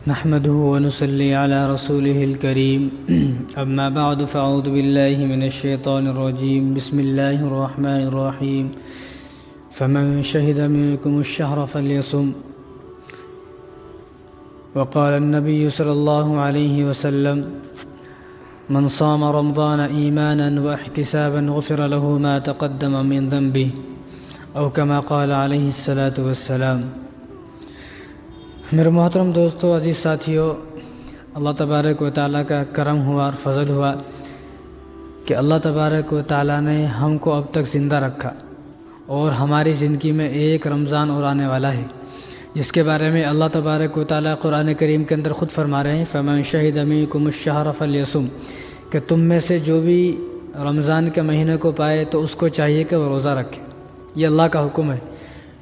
نحمده ونصلي على رسوله الكريم أما بعد فأعوذ بالله من الشيطان الرجيم بسم الله الرحمن الرحيم فمن شهد منكم الشهر فليصم وقال النبي صلى الله عليه وسلم من صام رمضان إيمانا واحتسابا غفر له ما تقدم من ذنبه أو كما قال عليه الصلاة والسلام۔ میرے محترم دوستو، عزیز ساتھیو، اللہ تبارک و تعالیٰ کا کرم ہوا اور فضل ہوا کہ اللہ تبارک و تعالیٰ نے ہم کو اب تک زندہ رکھا، اور ہماری زندگی میں ایک رمضان اور آنے والا ہے، جس کے بارے میں اللہ تبارک و تعالیٰ قرآن کریم کے اندر خود فرما رہے ہیں فَمَن شَهِدَ مِنكُمُ الشَّهْرَ فَلْيَصُمْ، کہ تم میں سے جو بھی رمضان کے مہینے کو پائے تو اس کو چاہیے کہ وہ روزہ رکھے۔ یہ اللہ کا حکم ہے۔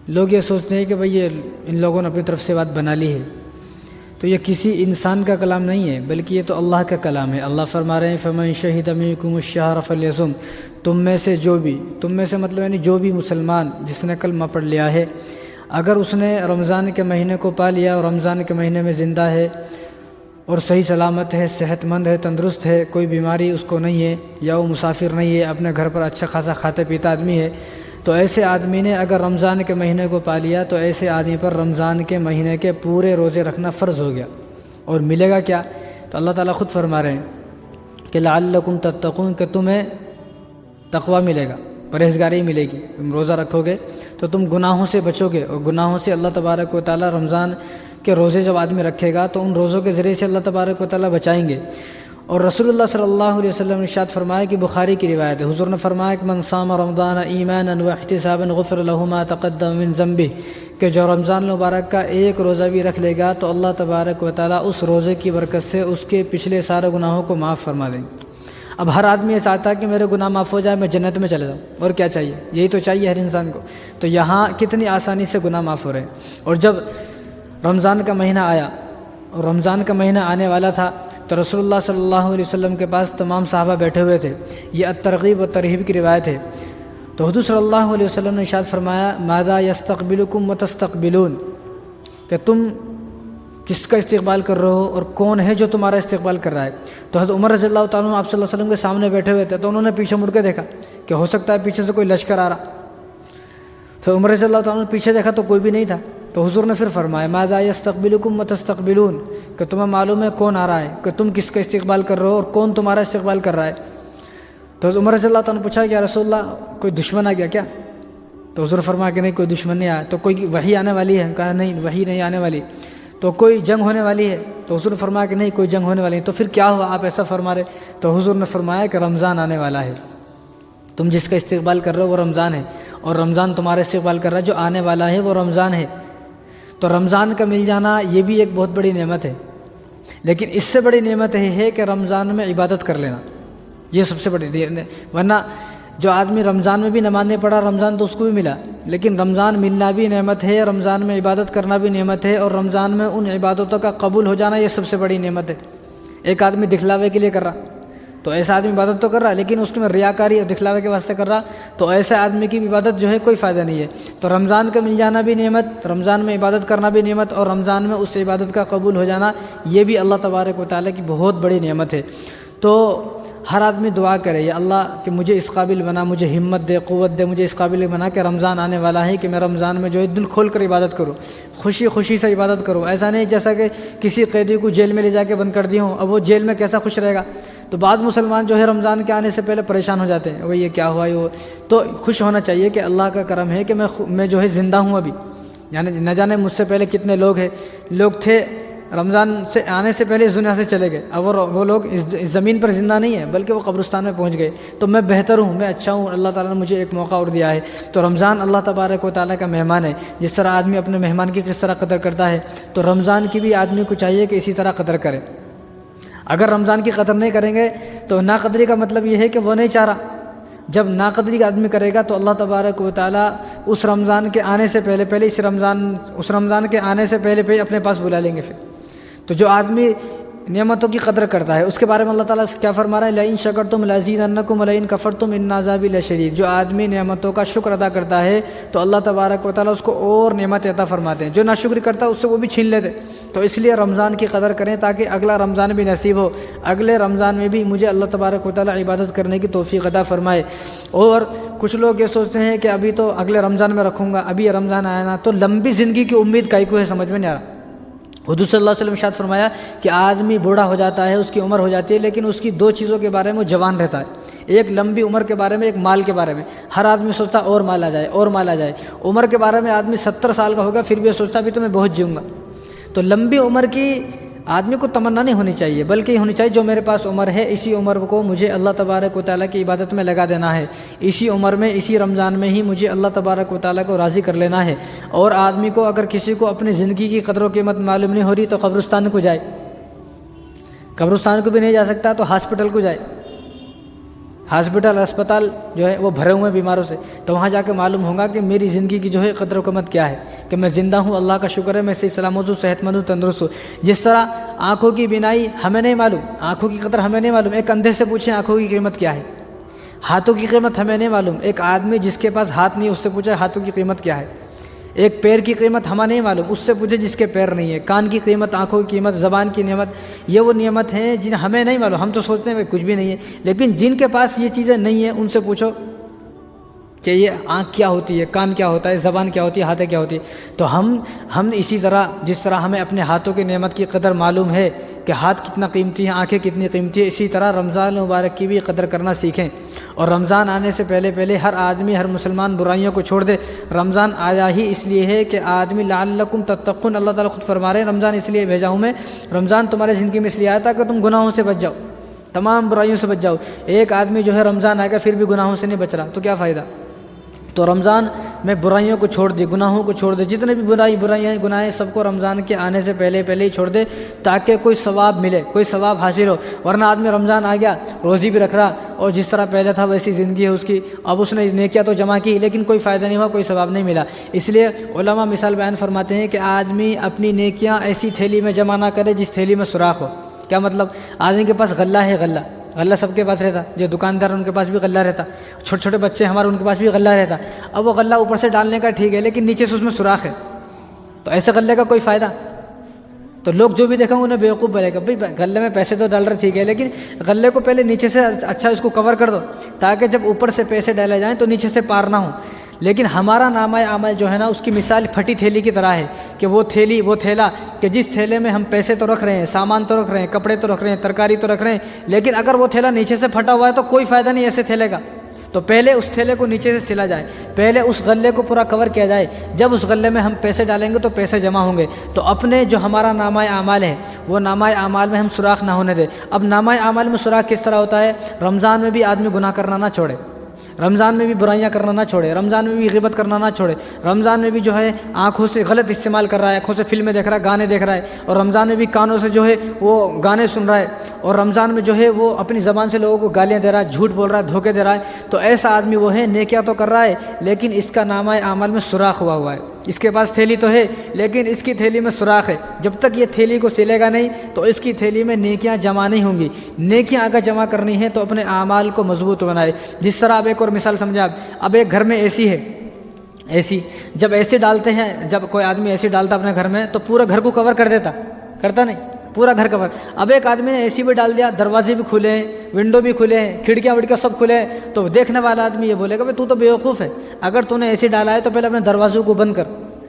لوگ یہ سوچتے ہیں کہ بھئی یہ ان لوگوں نے اپنی طرف سے بات بنا لی ہے، تو یہ کسی انسان کا کلام نہیں ہے، بلکہ یہ تو اللہ کا کلام ہے۔ اللہ فرما رہے ہیں فَمَن شَهِدَ مِنكُمُ الشَّهْرَ فَلْيَصُمْ، تم میں سے جو بھی، تم میں سے مطلب یعنی جو بھی مسلمان جس نے کلمہ پڑھ لیا ہے، اگر اس نے رمضان کے مہینے کو پا لیا اور رمضان کے مہینے میں زندہ ہے اور صحیح سلامت ہے، صحت مند ہے، تندرست ہے، کوئی بیماری اس کو نہیں ہے، یا وہ مسافر نہیں ہے، اپنے گھر پر اچھا خاصا کھاتے پیتا آدمی ہے، تو ایسے آدمی نے اگر رمضان کے مہینے کو پا لیا تو ایسے آدمی پر رمضان کے مہینے کے پورے روزے رکھنا فرض ہو گیا۔ اور ملے گا کیا؟ تو اللہ تعالیٰ خود فرما رہے ہیں کہ لعلکم تتقون، کہ تمہیں تقوی ملے گا، پرہیزگاری ملے گی۔ تم روزہ رکھو گے تو تم گناہوں سے بچو گے، اور گناہوں سے اللہ تبارک و تعالیٰ رمضان کے روزے جب آدمی رکھے گا تو ان روزوں کے ذریعے سے اللہ تبارک و تعالیٰ بچائیں گے۔ اور رسول اللہ صلی اللہ علیہ وسلم نے ارشاد فرمایا کہ بخاری کی روایت ہے، حضور نے فرمایا کہ من صام رمضان ایمانا واحتسابا غفر له ما تقدم من ذنبه، کہ جو رمضان المبارک کا ایک روزہ بھی رکھ لے گا تو اللہ تبارک و تعالیٰ اس روزے کی برکت سے اس کے پچھلے سارے گناہوں کو معاف فرما دیں گے۔ اب ہر آدمی یہ چاہتا ہے کہ میرے گناہ معاف ہو جائے، میں جنت میں چلے جاؤں، اور کیا چاہیے؟ یہی تو چاہیے ہر انسان کو۔ تو یہاں کتنی آسانی سے گناہ معاف ہو رہے ہیں۔ اور جب رمضان کا مہینہ آیا اور رمضان کا مہینہ آنے والا تھا تو رسول اللہ صلی اللہ علیہ وسلم کے پاس تمام صحابہ بیٹھے ہوئے تھے۔ یہ الترغیب و ترہیب کی روایت ہے۔ تو حضور صلی اللہ علیہ وسلم نے ارشاد فرمایا ماذا یستقبلکم وتستقبلون، کہ تم کس کا استقبال کر رہے ہو اور کون ہے جو تمہارا استقبال کر رہا ہے۔ تو حضرت عمر رضی اللہ تعالیٰ عنہ آپ صلی اللہ علیہ وسلم کے سامنے بیٹھے ہوئے تھے، تو انہوں نے پیچھے مڑ کے دیکھا کہ ہو سکتا ہے پیچھے سے کوئی لشکر آ رہا۔ تو عمر رضی اللہ تعالیٰ عنہ نے پیچھے دیکھا تو کوئی بھی نہیں تھا۔ تو حضور نے پھر فرمایا ماذا یستقبلکم وتستقبلون، کہ تمہیں معلوم ہے کون آ رہا ہے، کہ تم کس کا استقبال کر رہے ہو اور کون تمہارا استقبال کر رہا ہے۔ تو عمر رضی اللہ تعالیٰ نے پوچھا کہ یا رسول اللہ کوئی دشمن آ گیا کیا؟ تو حضور فرمایا کہ نہیں، کوئی دشمن نہیں آیا۔ تو کوئی وحی آنے والی ہے؟ کہا نہیں، وحی نہیں آنے والی۔ تو کوئی جنگ ہونے والی ہے؟ تو حضور نے فرمایا کہ نہیں، کوئی جنگ ہونے والی ہے۔ تو پھر کیا ہوا، آپ ایسا فرما رہے؟ تو حضور نے فرمایا کہ رمضان آنے والا ہے، تم جس کا استقبال کر رہے ہو وہ رمضان ہے، اور رمضان تمہارا استقبال کر رہا ہے، جو آنے والا ہے وہ رمضان ہے۔ تو رمضان کا مل جانا یہ بھی ایک بہت بڑی نعمت ہے، لیکن اس سے بڑی نعمت یہ ہے کہ رمضان میں عبادت کر لینا، یہ سب سے بڑی ورنہ جو آدمی رمضان میں بھی نماز نہیں پڑھا، رمضان تو اس کو بھی ملا، لیکن رمضان ملنا بھی نعمت ہے، رمضان میں عبادت کرنا بھی نعمت ہے، اور رمضان میں ان عبادتوں کا قبول ہو جانا یہ سب سے بڑی نعمت ہے۔ ایک آدمی دکھلاوے کے لیے کر رہا، تو ایسا آدمی عبادت تو کر رہا لیکن اس میں ریاکاری اور دکھلاوے کے واسطے کر رہا، تو ایسے آدمی کی عبادت جو ہے کوئی فائدہ نہیں ہے۔ تو رمضان کا مل جانا بھی نعمت، رمضان میں عبادت کرنا بھی نعمت، اور رمضان میں اس عبادت کا قبول ہو جانا یہ بھی اللہ تبارک و تعالیٰ کی بہت بڑی نعمت ہے۔ تو ہر آدمی دعا کرے یا اللہ کہ مجھے اس قابل بنا، مجھے ہمت دے، قوت دے، مجھے اس قابل بنا کہ رمضان آنے والا ہے کہ میں رمضان میں جو ہے دل کھول کر عبادت کروں، خوشی خوشی سے عبادت کروں۔ ایسا نہیں جیسا کہ کسی قیدی کو جیل میں لے جا کے بند کر دیا ہوں، اب وہ جیل میں کیسا خوش رہے گا۔ تو بعض مسلمان جو ہے رمضان کے آنے سے پہلے پریشان ہو جاتے ہیں، وہ یہ کیا ہوا یہ، تو خوش ہونا چاہیے کہ اللہ کا کرم ہے کہ میں جو ہے زندہ ہوں ابھی، یعنی نہ جانے مجھ سے پہلے کتنے لوگ تھے رمضان سے آنے سے پہلے اس دنیا سے چلے گئے، اب وہ لوگ اس زمین پر زندہ نہیں ہیں بلکہ وہ قبرستان میں پہنچ گئے۔ تو میں بہتر ہوں، میں اچھا ہوں، اللہ تعالیٰ نے مجھے ایک موقع اور دیا ہے۔ تو رمضان اللہ تبارک و تعالیٰ کا مہمان ہے، جس طرح آدمی اپنے مہمان کی کس طرح قدر کرتا ہے، تو رمضان کی بھی آدمی کو چاہیے کہ اسی طرح قدر کرے۔ اگر رمضان کی قدر نہیں کریں گے تو ناقدری کا مطلب یہ ہے کہ وہ نہیں چاہ رہا۔ جب ناقدری کا آدمی کرے گا تو اللہ تبارک و تعالیٰ اس رمضان کے آنے سے پہلے اس رمضان کے آنے سے پہلے اپنے پاس بلا لیں گے۔ پھر تو جو آدمی نعمتوں کی قدر کرتا ہے، اس کے بارے میں اللہ تعالیٰ کیا فرما رہا ہے؟ لئن شکرتم لازیدنکم ولئن کفرتم ان عذابی لشدید۔ جو آدمی نعمتوں کا شکر ادا کرتا ہے تو اللہ تبارک و تعالیٰ اس کو اور نعمت عطا فرماتے ہیں، جو ناشکری کرتا ہے اس سے وہ بھی چھین لیتے۔ تو اس لیے رمضان کی قدر کریں تاکہ اگلا رمضان بھی نصیب ہو، اگلے رمضان میں بھی مجھے اللہ تبارک و تعالیٰ عبادت کرنے کی توفیق عطا فرمائے۔ اور کچھ لوگ یہ سوچتے ہیں کہ ابھی تو اگلے رمضان میں رکھوں گا، ابھی رمضان آیا نا، تو لمبی زندگی کی امید کائی کو ہے، سمجھ میں نہیں آ رہا۔ حضور صلی اللہ علیہ وسلم ارشاد فرمایا کہ آدمی بوڑھا ہو جاتا ہے، اس کی عمر ہو جاتی ہے، لیکن اس کی دو چیزوں کے بارے میں وہ جوان رہتا ہے، ایک لمبی عمر کے بارے میں، ایک مال کے بارے میں۔ ہر آدمی سوچتا اور مال آ جائے اور مال آ جائے۔ عمر کے بارے میں آدمی 70 سال کا ہوگا پھر بھی سوچتا ابھی تو میں بہت جیوں گا۔ تو لمبی عمر کی آدمی کو تمنا نہیں ہونی چاہیے، بلکہ یہ ہونی چاہیے جو میرے پاس عمر ہے اسی عمر کو مجھے اللہ تبارک و تعالیٰ کی عبادت میں لگا دینا ہے، اسی عمر میں اسی رمضان میں ہی مجھے اللہ تبارک و تعالیٰ کو راضی کر لینا ہے۔ اور آدمی کو اگر کسی کو اپنی زندگی کی قدر و قیمت معلوم نہیں ہو رہی تو قبرستان کو جائے، قبرستان کو بھی نہیں جا سکتا تو ہاسپٹل کو جائے، ہسپتال جو ہے وہ بھرے ہوئے ہیں بیماروں سے، تو وہاں جا کے معلوم ہوگا کہ میری زندگی کی جو ہے قدر و قیمت کیا ہے، کہ میں زندہ ہوں، اللہ کا شکر ہے، میں صحیح سلامت ہوں، صحت مند ہوں، تندرست ہوں۔ جس طرح آنکھوں کی بینائی ہمیں نہیں معلوم، آنکھوں کی قدر ہمیں نہیں معلوم، ایک اندھے سے پوچھیں آنکھوں کی قیمت کیا ہے۔ ہاتھوں کی قیمت ہمیں نہیں معلوم، ایک آدمی جس کے پاس ہاتھ نہیں اس سے پوچھے ہاتھوں کی قیمت کیا ہے۔ ایک پیر کی قیمت ہمیں نہیں معلوم، اس سے پوچھے جس کے پیر نہیں ہے۔ کان کی قیمت، آنکھوں کی قیمت، زبان کی نعمت، یہ وہ نعمت ہیں جن ہمیں نہیں معلوم، ہم تو سوچتے ہیں کہ کچھ بھی نہیں ہے، لیکن جن کے پاس یہ چیزیں نہیں ہیں ان سے پوچھو کہ یہ آنکھ کیا ہوتی ہے، کان کیا ہوتا ہے، زبان کیا ہوتی ہے، ہاتھیں کیا ہوتی ہے۔ تو ہم اسی طرح جس طرح ہمیں اپنے ہاتھوں کی نعمت کی قدر معلوم ہے کہ ہاتھ کتنا قیمتی ہے، آنکھیں کتنی قیمتی ہے، اسی طرح رمضان مبارک کی بھی قدر کرنا سیکھیں۔ اور رمضان آنے سے پہلے ہر آدمی، ہر مسلمان برائیوں کو چھوڑ دے۔ رمضان آیا ہی اس لیے ہے کہ آدمی لعلکم تتقون، اللہ تعالیٰ خود فرما رہے ہیں رمضان اس لیے بھیجا ہوں میں، رمضان تمہارے زندگی میں اس لیے آیا تھا کہ تم گناہوں سے بچ جاؤ، تمام برائیوں سے بچ جاؤ۔ ایک آدمی جو ہے رمضان آئے گا پھر بھی گناہوں سے نہیں بچ رہا تو کیا فائدہ؟ تو رمضان میں برائیوں کو چھوڑ دے، گناہوں کو چھوڑ دے، جتنے بھی برائیاں گناہیں سب کو رمضان کے آنے سے پہلے ہی چھوڑ دے تاکہ کوئی ثواب ملے، کوئی ثواب حاصل ہو۔ ورنہ آدمی رمضان آ گیا، روزی بھی رکھ رہا اور جس طرح پہلے تھا ویسی زندگی ہے اس کی، اب اس نے نیکیاں تو جمع کی لیکن کوئی فائدہ نہیں ہوا، کوئی ثواب نہیں ملا۔ اس لیے علماء مثال بیان فرماتے ہیں کہ آدمی اپنی نیکیاں ایسی تھیلی میں جمع نہ کرے جس تھیلی میں سوراخ ہو۔ کیا مطلب؟ آدمی کے پاس غلہ ہے، غلہ سب کے پاس رہتا، جو دکاندار ان کے پاس بھی غلہ رہتا، چھوٹے چھوٹے بچے ہمارے ان کے پاس بھی غلہ رہتا۔ اب وہ غلہ اوپر سے ڈالنے کا ٹھیک ہے لیکن نیچے سے اس میں سوراخ ہے، تو ایسے غلے کا کوئی فائدہ؟ تو لوگ جو بھی دیکھیں انہیں بیوقوف بولے گا، بھائی غلے میں پیسے تو ڈال رہے ٹھیک ہے لیکن غلے کو پہلے نیچے سے اچھا اس کو کور کر دو تاکہ جب اوپر سے پیسے ڈالے جائیں تو نیچے سے پار نہ ہوں۔ لیکن ہمارا نامہ اعمال جو ہے نا اس کی مثال پھٹی تھیلی کی طرح ہے کہ وہ تھیلی، وہ تھیلا کہ جس تھیلے میں ہم پیسے تو رکھ رہے ہیں، سامان تو رکھ رہے ہیں، کپڑے تو رکھ رہے ہیں، ترکاری تو رکھ رہے ہیں، لیکن اگر وہ تھیلا نیچے سے پھٹا ہوا ہے تو کوئی فائدہ نہیں ایسے تھیلے کا۔ تو پہلے اس تھیلے کو نیچے سے سلا جائے، پہلے اس غلے کو پورا کور کیا جائے، جب اس غلے میں ہم پیسے ڈالیں گے تو پیسے جمع ہوں گے۔ تو اپنے جو ہمارا نامہ اعمال ہے وہ نامہ اعمال میں ہم سوراخ نہ ہونے دیں۔ اب نامہ اعمال میں سوراخ کس طرح ہوتا ہے؟ رمضان میں بھی آدمی گناہ کرنا نہ چھوڑے، رمضان میں بھی برائیاں کرنا نہ چھوڑے، رمضان میں بھی غیبت کرنا نہ چھوڑے، رمضان میں بھی جو ہے آنکھوں سے غلط استعمال کر رہا ہے، آنکھوں سے فلمیں دیکھ رہا ہے، گانے دیکھ رہا ہے، اور رمضان میں بھی کانوں سے جو ہے وہ گانے سن رہا ہے، اور رمضان میں جو ہے وہ اپنی زبان سے لوگوں کو گالیاں دے رہا ہے، جھوٹ بول رہا ہے، دھوکے دے رہا ہے۔ تو ایسا آدمی وہ ہے نیکیاں تو کر رہا ہے لیکن اس کا نامہ اعمال میں سوراخ ہوا ہے، اس کے پاس تھیلی تو ہے لیکن اس کی تھیلی میں سوراخ ہے۔ جب تک یہ تھیلی کو سلے گا نہیں تو اس کی تھیلی میں نیکیاں جمع نہیں ہوں گی۔ نیکیاں اگر جمع کرنی ہے تو اپنے اعمال کو مضبوط بنائے۔ جس طرح اب ایک اور مثال سمجھا، اب ایک گھر میں اے سی ہے، اے سی جب اے سی ڈالتے ہیں، جب کوئی آدمی اے سی ڈالتا اپنے گھر میں تو پورا گھر کو کور کر دیتا، کرتا نہیں؟ پورا گھر کور۔ اب ایک آدمی نے اے سی بھی ڈال دیا، دروازے بھی کھلے ہیں، ونڈو بھی کھلے ہیں، کھڑکیاں وڑکیاں سب کھلے ہیں، تو دیکھنے والا آدمی یہ بولے گا بھائی تو تو بیوقوف ہے، اگر تو نے اے سی ڈالا ہے تو پہلے اپنے دروازوں کو بند کر،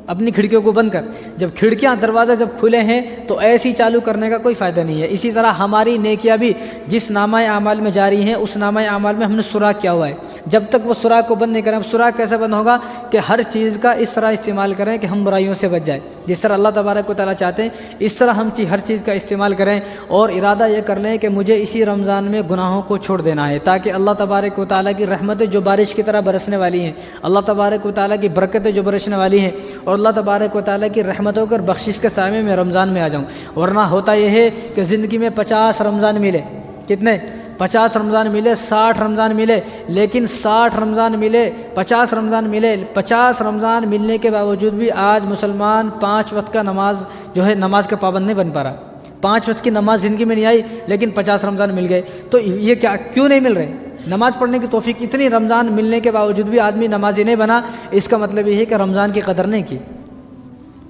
اپنی کھڑکیوں کو بند کر۔ جب کھڑکیاں دروازے جب کھلے ہیں تو ایسی چالو کرنے کا کوئی فائدہ نہیں ہے۔ اسی طرح ہماری نیکیاں بھی جس نامہ اعمال میں جاری ہیں اس نامہ اعمال میں ہم نے سوراخ کیا ہوا ہے، جب تک وہ سوراخ کو بند نہیں کریں۔ اب سوراخ کیسے بند ہوگا؟ کہ ہر چیز کا اس طرح استعمال کریں کہ ہم برائیوں سے بچ جائیں، جس طرح اللہ تبارک و تعالیٰ چاہتے ہیں اس طرح ہم ہر چیز کا استعمال کریں، اور ارادہ یہ کر لیں کہ مجھے اسی رمضان میں گناہوں کو چھوڑ دینا ہے تاکہ اللہ تبارک و تعالیٰ کی رحمتیں جو بارش کی طرح برسنے والی ہیں، اللہ تبارک و تعالیٰ کی برکتیں جو برسنے والی ہیں، اور اللہ تبارک و تعالیٰ کی رحمتوں اور بخشش کے سائے میں رمضان میں آ جاؤں۔ ورنہ ہوتا یہ ہے کہ زندگی میں 50 رمضان ملے، کتنے؟ 50 رمضان ملے، 60 رمضان ملے، لیکن 60 رمضان ملے، 50 رمضان ملے، 50 رمضان ملنے کے باوجود بھی آج مسلمان 5 وقت کا نماز جو ہے نماز کا پابند نہیں بن پا رہا، 5 وقت کی نماز زندگی میں نہیں آئی لیکن 50 رمضان مل گئے، تو یہ کیوں نہیں مل رہے؟ نماز پڑھنے کی توفیق اتنی رمضان ملنے کے باوجود بھی آدمی نمازی نہیں بنا، اس کا مطلب یہ ہے کہ رمضان کی قدر نہیں کی۔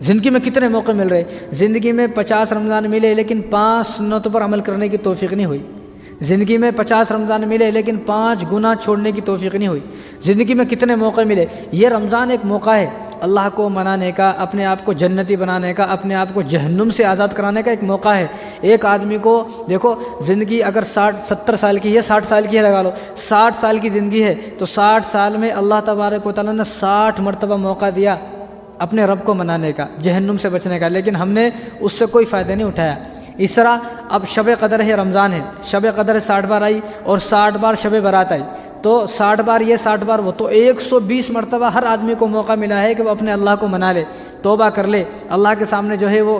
زندگی میں کتنے موقع مل رہے؟ زندگی میں 50 رمضان ملے لیکن 5 سنتوں پر عمل کرنے کی توفیق نہیں ہوئی۔ زندگی میں 50 رمضان ملے لیکن 5 گناہ چھوڑنے کی توفیق نہیں ہوئی۔ زندگی میں کتنے موقع ملے؟ یہ رمضان ایک موقع ہے اللہ کو منانے کا، اپنے آپ کو جنتی بنانے کا، اپنے آپ کو جہنم سے آزاد کرانے کا ایک موقع ہے۔ ایک آدمی کو دیکھو، زندگی اگر 70 سال کی ہے، 60 سال کی ہے لگا لو، 60 سال کی زندگی ہے تو 60 سال میں اللہ تبارک و تعالیٰ نے 60 مرتبہ موقع دیا اپنے رب کو منانے کا، جہنم سے بچنے کا، لیکن ہم نے اس سے کوئی فائدہ نہیں اٹھایا۔ اس طرح اب شب قدر ہے، رمضان ہے، شب قدر 60 بار آئی اور 60 بار شب برات آئی، تو 60 بار یہ 60 بار وہ، تو 120 مرتبہ ہر آدمی کو موقع ملا ہے کہ وہ اپنے اللہ کو منا لے، توبہ کر لے، اللہ کے سامنے جو ہے وہ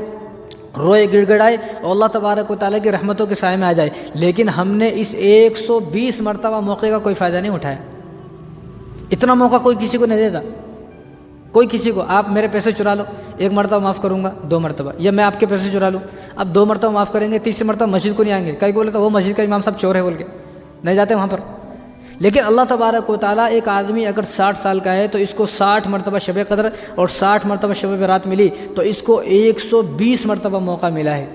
روئے گڑ گڑائے اور اللہ تبارک و تعالیٰ کی رحمتوں کے سائے میں آ جائے، لیکن ہم نے اس 120 مرتبہ موقع کا کوئی فائدہ نہیں اٹھایا۔ اتنا موقع کوئی کسی کو نہیں دیتا، کوئی کسی کو۔ آپ میرے پیسے چرا لو، 1 مرتبہ معاف کروں گا، 2 مرتبہ، یا میں آپ کے پیسے چرا لوں، اب 2 مرتبہ معاف کریں گے، تیسری مرتبہ مسجد کو نہیں آئیں گے، کئی بولے تو وہ مسجد کا امام صاحب چور ہے بول کے نہیں جاتے وہاں پر۔ لیکن اللہ تبارک و تعالیٰ، ایک آدمی اگر 60 سال کا ہے تو اس کو 60 مرتبہ شب قدر اور 60 مرتبہ شب برات ملی، تو اس کو 120 مرتبہ موقع ملا ہے۔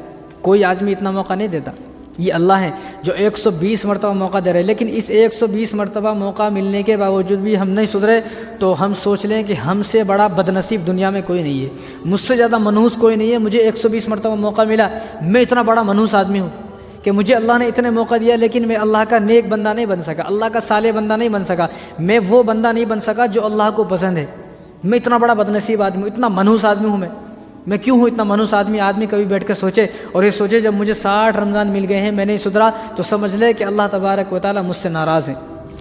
کوئی آدمی اتنا موقع نہیں دیتا، یہ اللہ ہے جو 120 مرتبہ موقع دے رہے ہیں۔ لیکن اس 120 مرتبہ موقع ملنے کے باوجود بھی ہم نہیں سدھرے، تو ہم سوچ لیں کہ ہم سے بڑا بدنصیب دنیا میں کوئی نہیں ہے، مجھ سے زیادہ منحوس کوئی نہیں ہے۔ مجھے 120 مرتبہ موقع ملا، میں اتنا بڑا منحوس آدمی ہوں کہ مجھے اللہ نے اتنے موقع دیا، لیکن میں اللہ کا نیک بندہ نہیں بن سکا، اللہ کا صالح بندہ نہیں بن سکا، میں وہ بندہ نہیں بن سکا جو اللہ کو پسند ہے۔ میں اتنا بڑا بدنصیب آدمی ہوں، اتنا منحوس آدمی ہوں میں کیوں ہوں اتنا منحوس آدمی؟ آدمی کبھی بیٹھ کے سوچے اور یہ سوچے جب مجھے 60 رمضان مل گئے ہیں میں نہیں سدھرا، تو سمجھ لے کہ اللہ تبارک و تعالیٰ مجھ سے ناراض ہے۔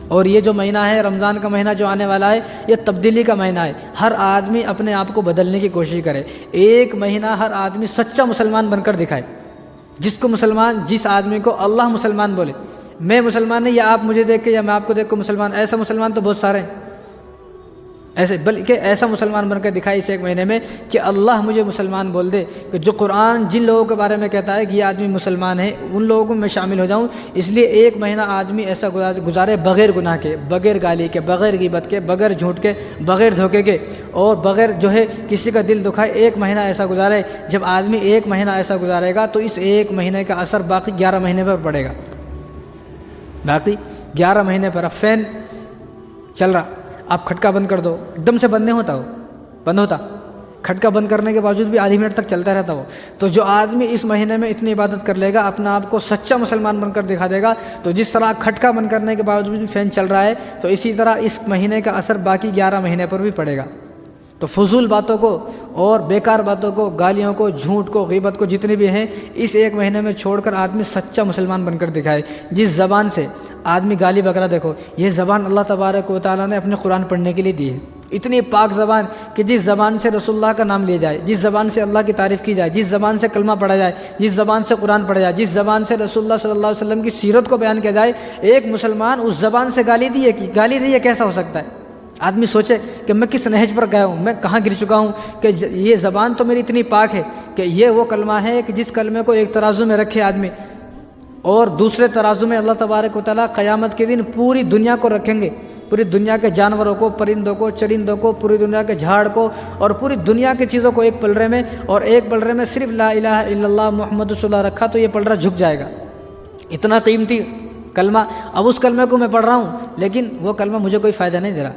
اور یہ جو مہینہ ہے رمضان کا مہینہ جو آنے والا ہے، یہ تبدیلی کا مہینہ ہے۔ ہر آدمی اپنے آپ کو بدلنے کی کوشش کرے، ایک مہینہ ہر آدمی سچا مسلمان بن کر دکھائے، جس آدمی کو اللہ مسلمان بولے۔ میں مسلمان نہیں، یا آپ مجھے دیکھ کے یا میں آپ کو دیکھ کے مسلمان، ایسا مسلمان تو بہت سارے ہیں ایسے، بلکہ ایسا مسلمان بن کر دکھائے اس ایک مہینے میں کہ اللہ مجھے مسلمان بول دے، کہ جو قرآن جن لوگوں کے بارے میں کہتا ہے کہ یہ آدمی مسلمان ہے، ان لوگوں کو میں شامل ہو جاؤں۔ اس لیے ایک مہینہ آدمی ایسا گزارے بغیر گناہ کے، بغیر گالی کے، بغیر غیبت کے، بغیر جھوٹ کے، بغیر دھوکے کے، اور بغیر جو ہے کسی کا دل دکھائے۔ ایک مہینہ ایسا گزارے، جب آدمی ایک مہینہ ایسا گزارے گا تو اس ایک مہینے کا اثر باقی 11 مہینے پر پڑے گا، باقی 11 مہینے پر۔ اب فین چل رہا، آپ کھٹکا بند کر دو، ایک دم سے بند نہیں ہوتا، وہ بند ہوتا، کھٹکا بند کرنے کے باوجود بھی آدھی منٹ تک چلتا رہتا وہ۔ تو جو آدمی اس مہینے میں اتنی عبادت کر لے گا، اپنا آپ کو سچا مسلمان بن کر دکھا دے گا، تو جس طرح کھٹکا بند کرنے کے باوجود بھی فین چل رہا ہے، تو اسی طرح اس مہینے کا اثر باقی 11 مہینے پر بھی پڑے گا۔ تو فضول باتوں کو اور بیکار باتوں کو، گالیوں کو، جھوٹ کو، غیبت کو، جتنے بھی ہیں، اس ایک مہینے میں چھوڑ کر آدمی سچا مسلمان بن کر دکھائے۔ جس زبان سے آدمی گالی وغیرہ، دیکھو یہ زبان اللہ تبارک و تعالیٰ نے اپنے قرآن پڑھنے کے لیے دی ہے، اتنی پاک زبان کہ جس زبان سے رسول اللہ کا نام لیا جائے، جس زبان سے اللہ کی تعریف کی جائے، جس زبان سے کلمہ پڑھا جائے، جس زبان سے قرآن پڑھا جائے، جس زبان سے رسول اللہ صلی اللہ علیہ وسلم کی سیرت کو بیان کیا جائے، ایک مسلمان اس زبان سے گالی دی ہے، کیسا ہو سکتا ہے؟ آدمی سوچے کہ میں کس نہج پر گیا ہوں، میں کہاں گر چکا ہوں کہ یہ زبان تو میری اتنی پاک ہے کہ یہ وہ کلمہ ہے کہ جس کلمے کو ایک ترازو میں رکھے آدمی، اور دوسرے ترازو میں اللہ تبارک و تعالیٰ قیامت کے دن پوری دنیا کو رکھیں گے، پوری دنیا کے جانوروں کو، پرندوں کو، چرندوں کو، پوری دنیا کے جھاڑ کو، اور پوری دنیا کی چیزوں کو ایک پلڑے میں، اور ایک پلڑے میں صرف لا الہ الا اللہ محمد رسول اللہ رکھا تو یہ پلڑا جھک جائے گا۔ اتنا قیمتی کلمہ، اب اس کلمے کو میں پڑھ رہا ہوں لیکن وہ کلمہ مجھے کوئی فائدہ نہیں دے رہا،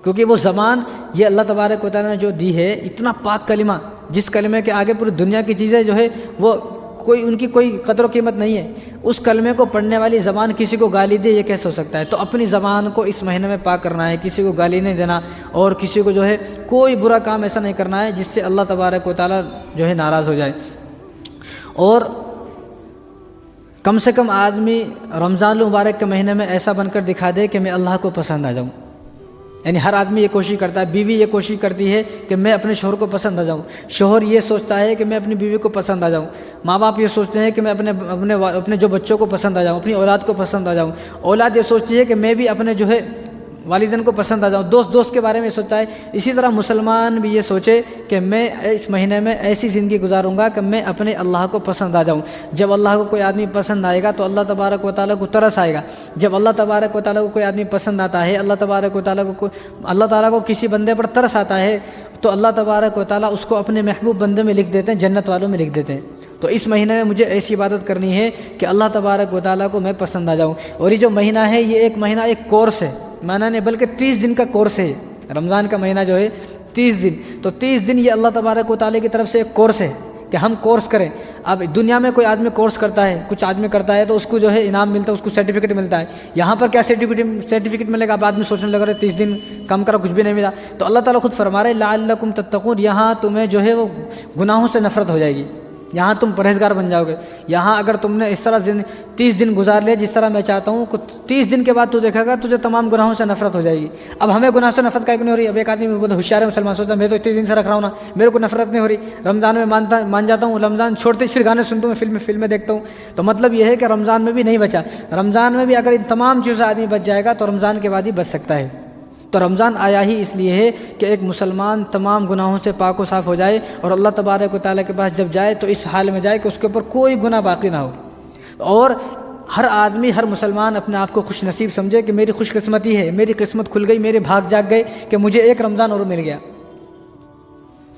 کیونکہ وہ زبان یہ اللہ تبارک و تعالیٰ نے جو دی ہے، اتنا پاک کلمہ، جس کلمے کے آگے پوری دنیا کی چیزیں جو ہے وہ ان کی کوئی قدر و قیمت نہیں ہے، اس کلمے کو پڑھنے والی زبان کسی کو گالی دے، یہ کیسے ہو سکتا ہے؟ تو اپنی زبان کو اس مہینے میں پاک کرنا ہے، کسی کو گالی نہیں دینا، اور کسی کو جو ہے کوئی برا کام ایسا نہیں کرنا ہے جس سے اللہ تبارک و تعالیٰ جو ہے ناراض ہو جائے۔ اور کم سے کم آدمی رمضان المبارک کے مہینے میں ایسا بن کر دکھا دے کہ میں اللہ کو پسند آ جاؤں۔ یعنی ہر آدمی یہ کوشش کرتا ہے، بیوی یہ کوشش کرتی ہے کہ میں اپنے شوہر کو پسند آ جاؤں، شوہر یہ سوچتا ہے کہ میں اپنی بیوی کو پسند آ جاؤں، ماں باپ یہ سوچتے ہیں کہ میں اپنے جو بچوں کو پسند آ جاؤں، اپنی اولاد کو پسند آ جاؤں، اولاد یہ سوچتی ہے کہ میں بھی اپنے جو ہے والدین کو پسند آ جاؤں، دوست کے بارے میں سوچتا ہے۔ اسی طرح مسلمان بھی یہ سوچے کہ میں اس مہینے میں ایسی زندگی گزاروں گا کہ میں اپنے اللہ کو پسند آ جاؤں۔ جب اللہ کو کوئی آدمی پسند آئے گا تو اللہ تبارک و تعالیٰ کو ترس آئے گا۔ جب اللہ تبارک و تعالیٰ کو کوئی آدمی پسند آتا ہے، اللہ تبارک و تعالیٰ کو کسی بندے پر ترس آتا ہے تو اللہ تبارک و تعالیٰ اس کو اپنے محبوب بندے میں لکھ دیتے ہیں، جنت والوں میں لکھ دیتے ہیں۔ تو اس مہینے میں مجھے ایسی عبادت کرنی ہے کہ اللہ تبارک و تعالیٰ کو میں پسند آ جاؤں۔ اور یہ جو مہینہ ہے یہ ایک مہینہ ایک کورس ہے، معنی نہیں بلکہ 30 دن کا کورس ہے۔ رمضان کا مہینہ جو ہے 30 دن، تو 30 دن یہ اللہ تبارک و تعالیٰ کی طرف سے ایک کورس ہے کہ ہم کورس کریں۔ اب دنیا میں کوئی آدمی کورس کرتا ہے، کچھ آدمی کرتا ہے تو اس کو جو ہے انعام ملتا ہے، اس کو سرٹیفکیٹ ملتا ہے۔ یہاں پر کیا سرٹیفکیٹ ملے گا؟ اب آدمی سوچنے لگا رہے 30 دن کم کرو، کچھ بھی نہیں ملا۔ تو اللہ تعالیٰ خود فرما رہے لعلکم تتقون، یہاں تمہیں جو ہے وہ گناہوں سے نفرت ہو جائے گی، یہاں تم پرہیزگار بن جاؤ گے۔ یہاں اگر تم نے اس طرح 30 دن گزار لے جس طرح میں چاہتا ہوں، 30 دن کے بعد تو دیکھے گا تجھے تمام گناہوں سے نفرت ہو جائے گی۔ اب ہمیں گناہ سے نفرت کا نہیں ہو رہی؟ اب ایک آدمی بہت ہوشیار ہے مسلمان، سوچتا ہے میں تو 30 دن سے رکھ رہا ہوں نا، میرے کو نفرت نہیں ہو رہی، رمضان میں مان جاتا ہوں، رمضان چھوڑتے پھر گانے سنتا ہوں، فلمیں دیکھتا ہوں۔ تو مطلب یہ ہے کہ رمضان میں بھی نہیں بچا۔ رمضان میں بھی اگر ان تمام چیزوں سے آدمی بچ جائے گا تو رمضان کے بعد ہی بچ سکتا ہے۔ تو رمضان آیا ہی اس لیے ہے کہ ایک مسلمان تمام گناہوں سے پاک و صاف ہو جائے اور اللہ تبارک و تعالیٰ کے پاس جب جائے تو اس حال میں جائے کہ اس کے اوپر کوئی گناہ باقی نہ ہو۔ اور ہر آدمی، ہر مسلمان اپنے آپ کو خوش نصیب سمجھے کہ میری خوش قسمتی ہے، میری قسمت کھل گئی، میرے بھاگ جاگ گئے کہ مجھے ایک رمضان اور مل گیا۔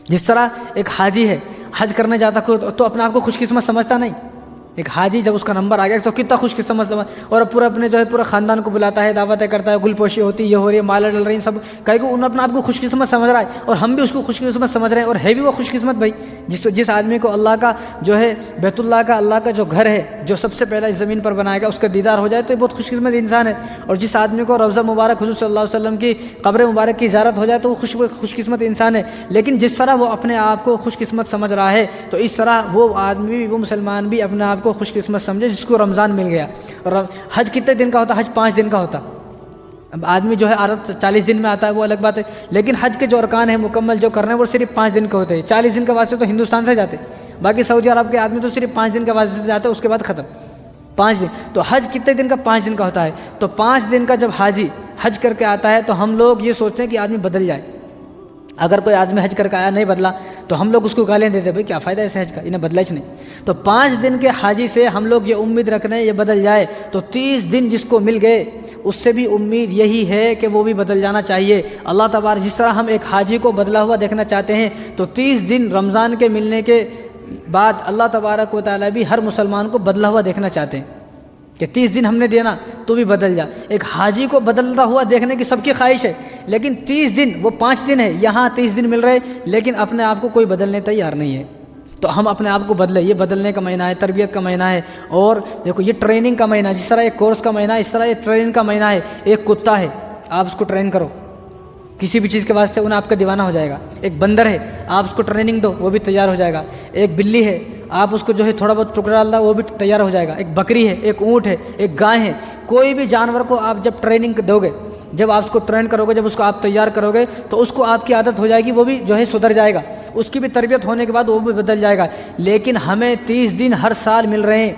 جس طرح ایک حاجی ہے حج کرنے جاتا تو اپنے آپ کو خوش قسمت سمجھتا نہیں۔ ایک حاجی جب اس کا نمبر آ گیا تو کتنا خوش قسمت اور پورا اپنے جو ہے پورا خاندان کو بلاتا ہے، دعوتیں کرتا ہے، گل پوشی ہوتی، یہ ہو رہی ہے، مالا ڈل رہی ہیں، سب کہیں کہ انہوں اپنے آپ کو خوش قسمت سمجھ رہا ہے اور ہم بھی اس کو خوش قسمت سمجھ رہے ہیں۔ اور ہے بھی وہ خوش قسمت بھائی جس آدمی کو اللہ کا جو ہے بیت اللہ کا، اللہ کا جو گھر ہے جو سب سے پہلا اس زمین پر بنایا گیا، اس کا دیدار ہو جائے تو یہ بہت خوش قسمت انسان ہے۔ اور جس آدمی کو روضہ مبارک حضور صلی اللہ علیہ وسلم کی قبر مبارک کی زیارت ہو جائے تو وہ خوش قسمت انسان ہے۔ لیکن جس طرح وہ اپنے آپ کو خوش قسمت سمجھ رہا ہے تو اس طرح وہ آدمی، وہ مسلمان بھی اپنے آپ کو خوش قسمت سمجھے جس کو رمضان مل گیا۔ اور حج کتنے دن کا ہوتا ہے؟ حج 5 دن کا ہوتا۔ اب آدمی جو ہے عادت 40 دن میں آتا ہے وہ الگ بات ہے، لیکن حج کے جو ارکان ہیں مکمل جو کرنے ہیں وہ صرف 5 دن کے ہوتے ہیں۔ 40 دن کے واسطے تو ہندوستان سے جاتے، باقی سعودی عرب کے آدمی تو صرف 5 دن کے واسطے سے جاتے، اس کے بعد ختم 5 دن۔ تو حج کتنے دن کا؟ 5 دن کا ہوتا ہے۔ تو 5 دن کا جب حاجی حج کر کے آتا ہے تو ہم لوگ یہ سوچتے ہیں کہ آدمی بدل جائے۔ اگر کوئی آدمی حج کر کے آیا نہیں بدلا تو ہم لوگ اس کو گالیاں دیتے، بھائی کیا فائدہ ہے اس حج کا، انہیں بدلا ہی نہیں۔ تو 5 دن کے حاجی سے ہم لوگ یہ امید رکھ رہے ہیں یہ بدل جائے، تو 30 دن جس کو مل گئے اس سے بھی امید یہی ہے کہ وہ بھی بدل جانا چاہیے۔ اللہ تبارک جس طرح ہم ایک حاجی کو بدلا ہوا دیکھنا چاہتے ہیں تو 30 دن رمضان کے ملنے کے بعد اللہ تبارک و تعالیٰ بھی ہر مسلمان کو بدلا ہوا دیکھنا چاہتے ہیں کہ 30 دن ہم نے دیا نا تو بھی بدل جا۔ ایک حاجی کو بدلتا ہوا دیکھنے کی سب کی خواہش ہے، لیکن 30 دن، وہ 5 دن ہے، یہاں 30 دن مل رہے لیکن اپنے آپ کو کوئی بدلنے تیار نہیں ہے۔ تو ہم اپنے آپ کو بدلے، یہ بدلنے کا مہینہ ہے، تربیت کا مہینہ ہے۔ اور دیکھو یہ ٹریننگ کا مہینہ ہے، جس طرح ایک کورس کا مہینہ ہے اس طرح یہ ٹریننگ کا مہینہ ہے۔ ایک کتا ہے، آپ اس کو ٹرین کرو کسی بھی چیز کے واسطے انہیں آپ کا دیوانہ ہو جائے گا۔ ایک بندر ہے، آپ اس کو ٹریننگ دو وہ بھی تیار ہو جائے گا۔ ایک بلی ہے، آپ اس کو جو ہے تھوڑا بہت ٹکڑا ڈال دو وہ بھی تیار ہو جائے گا۔ ایک بکری ہے، ایک اونٹ ہے، ایک گائے ہے، کوئی بھی جانور کو آپ جب ٹریننگ دو گے، جب آپ اس کو ٹرین کرو گے، جب اس کو آپ تیار کرو گے تو اس کو آپ کی عادت ہو جائے گی، وہ بھی جو ہے سدھر جائے گا، اس کی بھی تربیت ہونے کے بعد وہ بھی بدل جائے گا۔ لیکن ہمیں 30 دن ہر سال مل رہے ہیں،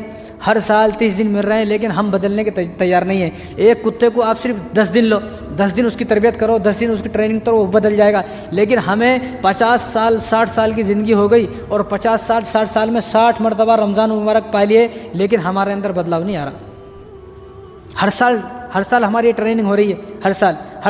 ہر سال 30 دن مل رہے ہیں، لیکن ہم بدلنے کے تیار نہیں ہیں۔ ایک کتے کو آپ صرف 10 دن لو، 10 دن اس کی تربیت کرو، 10 دن اس کی ٹریننگ کرو، وہ بدل جائے گا۔ لیکن ہمیں 50 سال 60 سال کی زندگی ہو گئی اور 50 سال 60 سال میں 60 مرتبہ رمضان مبارک پا لیے، لیکن ہمارے اندر بدلاؤ نہیں آ رہا۔ ہر سال ہماری ٹریننگ ہو رہی ہے، ہر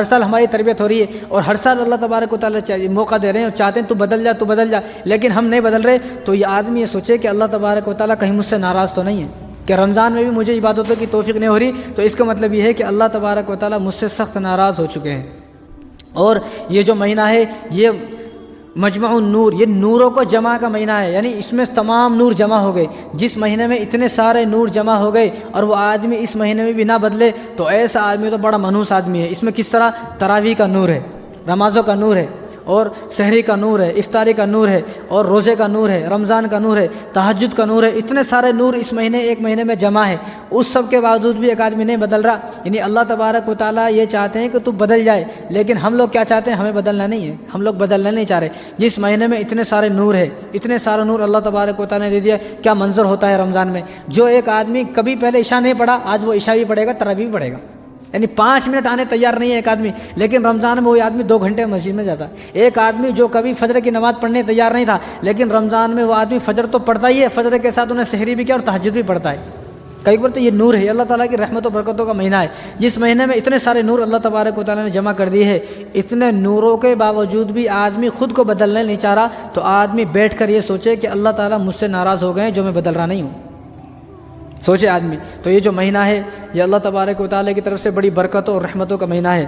سال ہماری تربیت ہو رہی ہے، اور ہر سال اللہ تبارک و تعالیٰ موقع دے رہے ہیں اور چاہتے ہیں تو بدل جا، لیکن ہم نہیں بدل رہے۔ تو یہ آدمی یہ سوچے کہ اللہ تبارک و تعالیٰ کہیں مجھ سے ناراض تو نہیں ہے کہ رمضان میں بھی مجھے عبادتوں کی توفیق نہیں ہو رہی، تو اس کا مطلب یہ ہے کہ اللہ تبارک و تعالیٰ مجھ سے سخت ناراض ہو چکے ہیں۔ اور یہ جو مہینہ ہے یہ مجمع النور، یہ نوروں کو جمع کا مہینہ ہے، یعنی اس میں تمام نور جمع ہو گئے۔ جس مہینے میں اتنے سارے نور جمع ہو گئے اور وہ آدمی اس مہینے میں بھی نہ بدلے تو ایسا آدمی تو بڑا منحوس آدمی ہے۔ اس میں کس طرح تراویح کا نور ہے، نمازوں کا نور ہے، اور سحری کا نور ہے، افطاری کا نور ہے، اور روزے کا نور ہے، رمضان کا نور ہے، تہجد کا نور ہے، اتنے سارے نور اس مہینے ایک مہینے میں جمع ہے۔ اس سب کے باوجود بھی ایک آدمی نہیں بدل رہا، یعنی اللہ تبارک و تعالیٰ یہ چاہتے ہیں کہ تو بدل جائے، لیکن ہم لوگ کیا چاہتے ہیں؟ ہمیں بدلنا نہیں ہے، ہم لوگ بدلنا نہیں چاہ رہے۔ جس مہینے میں اتنے سارے نور ہے، اتنے سارے نور اللہ تبارک و تعالیٰ نے دے دیا، کیا منظر ہوتا ہے رمضان میں۔ جو ایک آدمی کبھی پہلے عشاء نہیں پڑھا آج وہ عشاء بھی پڑھے گا، تراویح بھی پڑھے گا، یعنی 5 منٹ آنے تیار نہیں ہے ایک آدمی، لیکن رمضان میں وہی آدمی 2 گھنٹے مسجد میں جاتا ہے۔ ایک آدمی جو کبھی فجر کی نماز پڑھنے تیار نہیں تھا، لیکن رمضان میں وہ آدمی فجر تو پڑھتا ہی ہے، فجر کے ساتھ انہیں سحری بھی کیا اور تہجد بھی پڑھتا ہے۔ کئی بار تو یہ نور ہے، اللہ تعالیٰ کی رحمت و برکتوں کا مہینہ ہے، جس مہینے میں اتنے سارے نور اللہ تبارک و تعالیٰ نے جمع کر دیے ہے۔ اتنے نوروں کے باوجود بھی آدمی خود کو بدلنے نہیں چاہ رہا، تو آدمی بیٹھ کر یہ سوچے کہ اللہ تعالیٰ مجھ سے ناراض ہو گئے ہیں جو میں بدل رہا نہیں ہوں۔ سوچے آدمی، تو یہ جو مہینہ ہے یہ اللہ تبارک و تعالیٰ کی طرف سے بڑی برکتوں اور رحمتوں کا مہینہ ہے،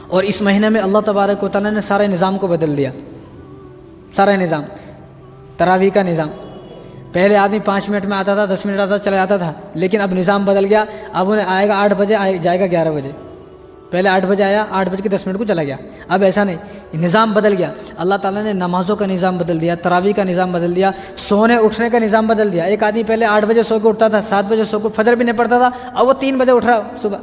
اور اس مہینے میں اللہ تبارک و تعالیٰ نے سارے نظام کو بدل دیا، سارا نظام، تراویح کا نظام۔ پہلے آدمی 5 منٹ میں آتا تھا، 10 منٹ آتا چلا جاتا تھا، لیکن اب نظام بدل گیا، اب انہیں آئے گا 8 بجے، جائے گا 11 بجے۔ پہلے 8 بجے آیا، 8:10 کو چلا گیا، اب ایسا نہیں، نظام بدل گیا۔ اللہ تعالیٰ نے نمازوں کا نظام بدل دیا، تراویح کا نظام بدل دیا، سونے اٹھنے کا نظام بدل دیا۔ ایک آدمی پہلے 8 بجے سو کے اٹھتا تھا، 7 بجے سو کے فجر بھی نہیں پڑتا تھا، اب وہ 3 بجے اٹھ رہا صبح۔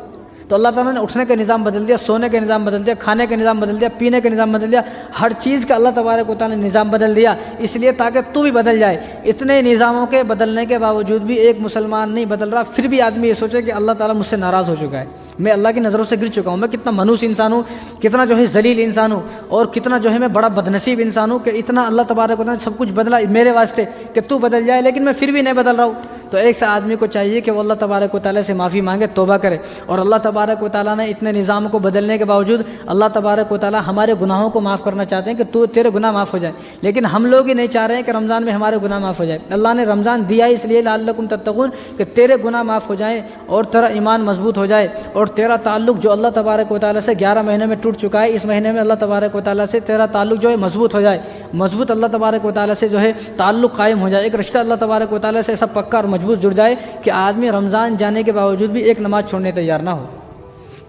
تو اللہ تعالیٰ نے اٹھنے کا نظام بدل دیا، سونے کا نظام بدل دیا، کھانے کا نظام بدل دیا، پینے کا نظام بدل دیا، ہر چیز کا اللہ تبارک و تعالیٰ نے نظام بدل دیا، اس لیے تاکہ تو بھی بدل جائے۔ اتنے نظاموں کے بدلنے کے باوجود بھی ایک مسلمان نہیں بدل رہا، پھر بھی آدمی یہ سوچے کہ اللہ تعالیٰ مجھ سے ناراض ہو چکا ہے، میں اللہ کی نظروں سے گر چکا ہوں، میں کتنا منحوس انسان ہوں، کتنا جو ہے ذلیل انسان ہوں، اور کتنا جو ہے میں بڑا بدنصیب انسان ہوں کہ اتنا اللہ تبارک و تعالیٰ نے سب کچھ بدلا میرے واسطے کہ تو بدل جائے، لیکن میں پھر بھی نہیں بدل رہا ہوں۔ تو ایک سا آدمی کو چاہیے کہ وہ اللہ تبارک و تعالیٰ سے معافی مانگے، توبہ کرے، اور اللہ تبارک و تعالیٰ نے اتنے نظام کو بدلنے کے باوجود اللہ تبارک و تعالیٰ ہمارے گناہوں کو معاف کرنا چاہتے ہیں کہ تیرے گناہ معاف ہو جائے، لیکن ہم لوگ ہی نہیں چاہ رہے ہیں کہ رمضان میں ہمارے گناہ معاف ہو جائے۔ اللہ نے رمضان دیا اس لیے لعلکم تتقون کہ تیرے گناہ معاف ہو جائیں اور تیرا ایمان مضبوط ہو جائے، اور تیرا تعلق جو اللہ تبارک و تعالیٰ سے 11 مہینے میں ٹوٹ چکا ہے، اس مہینے میں اللہ تبارک و تعالیٰ سے تیرا تعلق جو ہے مضبوط ہو جائے، مضبوط اللہ تبارک و تعالیٰ سے جو ہے تعلق قائم ہو جائے، ایک رشتہ اللہ تبارک و تعالیٰ سے ایسا پکا اور مضبوط جڑ جائے کہ آدمی رمضان جانے کے باوجود بھی ایک نماز چھوڑنے تیار نہ ہو۔